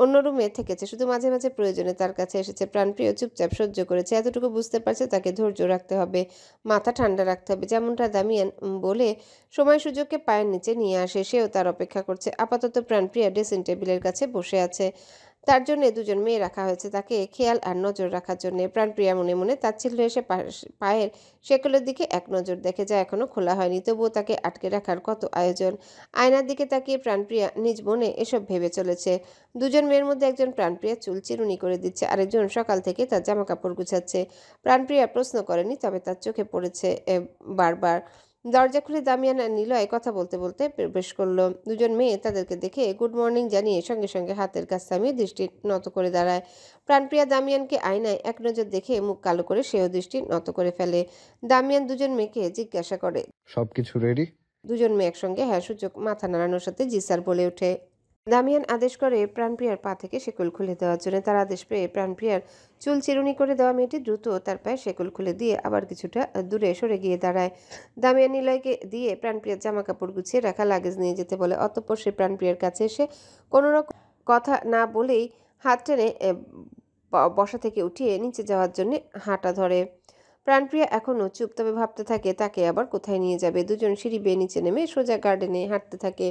অন্য রুমে থেকেছে। শুধু মাঝে মাঝে প্রয়োজনে তার কাছে এসেছে। প্রাণপ্রিয় চুপচাপ সহ্য করেছে। এতটুকু বুঝতে পারছে তাকে ধৈর্য রাখতে হবে, মাথা ঠান্ডা রাখতে হবে। যেমনটা দামিয়ান বলে সময় সুযোগকে পায়ের নিচে নিয়ে আসে, সেও তার অপেক্ষা করছে। আপাতত প্রাণপ্রিয়া ড্রেসিং টেবিলের কাছে বসে আছে। তার জন্য 2জন মেয়ে রাখা হয়েছে তাকে খেয়াল আর নজর রাখার জন্য। প্রাণপ্রিয়া মনে মনে তাচ্ছিল্য এসে পায়ের শেকলের দিকে এক নজর দেখে, যা এখনো খোলা হয়নি। তবুও তাকে আটকে রাখার কত আয়োজন। আয়নার দিকে তাকিয়ে প্রাণপ্রিয়া নিজ মনে এসব ভেবে চলেছে। 2জন মেয়ের মধ্যে একজন প্রাণপ্রিয়া চুল চিরুনি করে দিচ্ছে, আরেকজন সকাল থেকে তার জামা কাপড় গুছাচ্ছে। প্রাণপ্রিয়া প্রশ্ন করেনি, তবে তার চোখে পড়েছে বারবার। দরজা খুলে দামিয়ান আর নিলয় কথা বলতে বলতে প্রবেশ করলো। 2জন মেয়ে তাদেরকে দেখে গুড মর্নিং জানিয়ে সঙ্গে সঙ্গে হাতের কাজ থামিয়ে দৃষ্টি নত করে দাঁড়ায়। প্রাণপ্রিয়া দামিয়ানকে আয়নায় এক নজর দেখে মুখ কালো করে সেও দৃষ্টি নত করে ফেলে। দামিয়ান 2জন মেয়েকে জিজ্ঞাসা করে, সবকিছু রেডি? 2জন মেয়ে একসঙ্গে হ্যাঁ সূচক মাথা নাড়ানোর সাথে জি স্যার বলে ওঠে। দামিয়ান আদেশ করে প্রাণপ্রিয়ার পা থেকে শেকল খুলে দেওয়ার জন্য। তার আদেশ পেয়ে প্রাণপ্রিয়ার চুল চিরুনি করে দেওয়া মেয়েটি দ্রুত তার পায়ে শেকল খুলে দিয়ে আবার কিছুটা দূরে সরে গিয়ে দাঁড়ায়। দামিয়ান নিলয়কে দিয়ে প্রাণপ্রিয়ার জামা কাপড় গুছিয়ে রাখা লাগেজ নিয়ে যেতে বলে। অতঃপর সে প্রাণপ্রিয়ার কাছে এসে কোনো রকম কথা না বলেই হাত টেনে বসা থেকে উঠিয়ে নিচে যাওয়ার জন্য হাঁটা ধরে। প্রাণপ্রিয়া এখনও চুপ, তবে ভাবতে থাকে তাকে আবার কোথায় নিয়ে যাবে। 2জন সিঁড়ি বেয়ে নিচে নেমে সোজা গার্ডেনে হাঁটতে থাকে।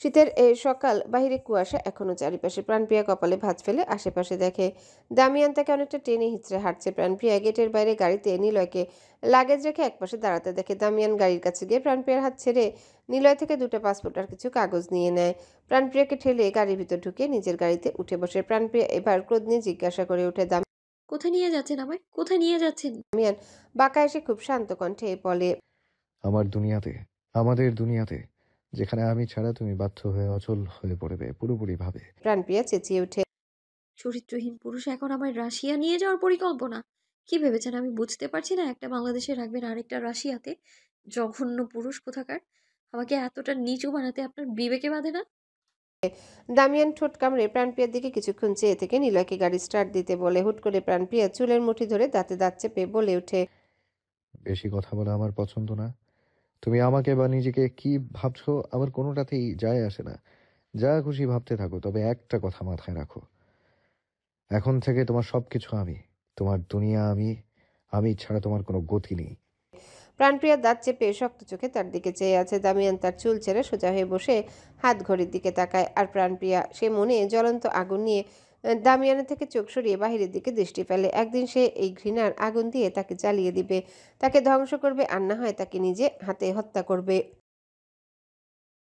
শীতের সকাল, বাহিরে কুয়াশা এখনো চারিপাশে। প্রাণপ্রিয়া কপালে ভাঁজ ফেলে আশেপাশে দেখে দামিয়ান তাকে অনেকটা টেনে হিঁচড়ে হাঁটছে। প্রাণপ্রিয়া গেটের বাইরে গাড়িতে নিলয়কে লাগেজ রেখে একপাশে দাঁড়াতে দেখে। দামিয়ান গাড়ির কাছে গিয়ে প্রাণপ্রিয়ার হাত ছেড়ে নিলয় থেকে 2টা পাসপোর্ট আর কিছু কাগজ নিয়ে নেয়। প্রাণপ্রিয়াকে ঠেলে গাড়ির ভিতর ঢুকে নিজের গাড়িতে উঠে বসে। প্রাণপ্রিয়া এবার ক্রোধ নিয়ে জিজ্ঞাসা করে ওঠে, কোথায় নিয়ে যাচ্ছেন আমায়? কোথায় নিয়ে যাচ্ছেন? দামিয়ান বাঁকা এসে খুব শান্ত কণ্ঠে বলে, আমার দুনিয়াতে, আমাদের দুনিয়াতে, যেখানে আমি ছাড়া তুমি বাধ্য হয়ে অচল হয়ে পড়বে পুরোপুরিভাবে। প্রাণপ্রিয়া চেঁচিয়ে ওঠে, চরিত্রহীন পুরুষ এখন আমায় রাশিয়া নিয়ে যাওয়ার পরিকল্পনা? কি ভেবেছেন আমি বুঝতে পারছি না? একটা বাংলাদেশে রাখবেন আরেকটা রাশিয়াতে? জঘন্য পুরুষ কোথাকার! আমাকে এতটা নিচু বানাতে আপনার বিবেকে বাঁধে না? দামিয়ান ঠোঁট কামড়ে প্রাণপ্রিয়ার দিকে কিছুক্ষণ চেয়ে থেকে নিলয়কে গাড়ি স্টার্ট দিতে বলে। হুট করে প্রাণপ্রিয়া চুলের মুঠি ধরে দাঁতে দাঁত চেপে বলে ওঠে, বেশি কথা বলা আমার পছন্দ না। তুমি আমাকে বা নিজেকে কি ভাবছো আমার কোনোটাতেই যায় আসে না। যা খুশি ভাবতে থাকো, তবে একটা কথা মাথায় রাখো, এখন থেকে তোমার সবকিছু আমি, তোমার দুনিয়া আমি, আমি ছাড়া তোমার কোনো গতি নেই। প্রাণপ্রিয়া দাঁত চেপে শক্ত চোখে তার দিকে চেয়ে আছে। দামিয়ান তার চুল ছেড়ে সোজা হয়ে বসে হাত ঘড়ির দিকে তাকায়। আর প্রাণপ্রিয়া সে মনে জ্বলন্ত আগুন নিয়ে দামিয়ানের থেকে চোখ সরিয়ে বাহিরের দিকে দৃষ্টি ফেলে। একদিন সে এই ঘৃণার আগুন দিয়ে তাকে জ্বালিয়ে দিবে, তাকে ধ্বংস করবে, আর না হয় তাকে নিজে হাতে হত্যা করবে।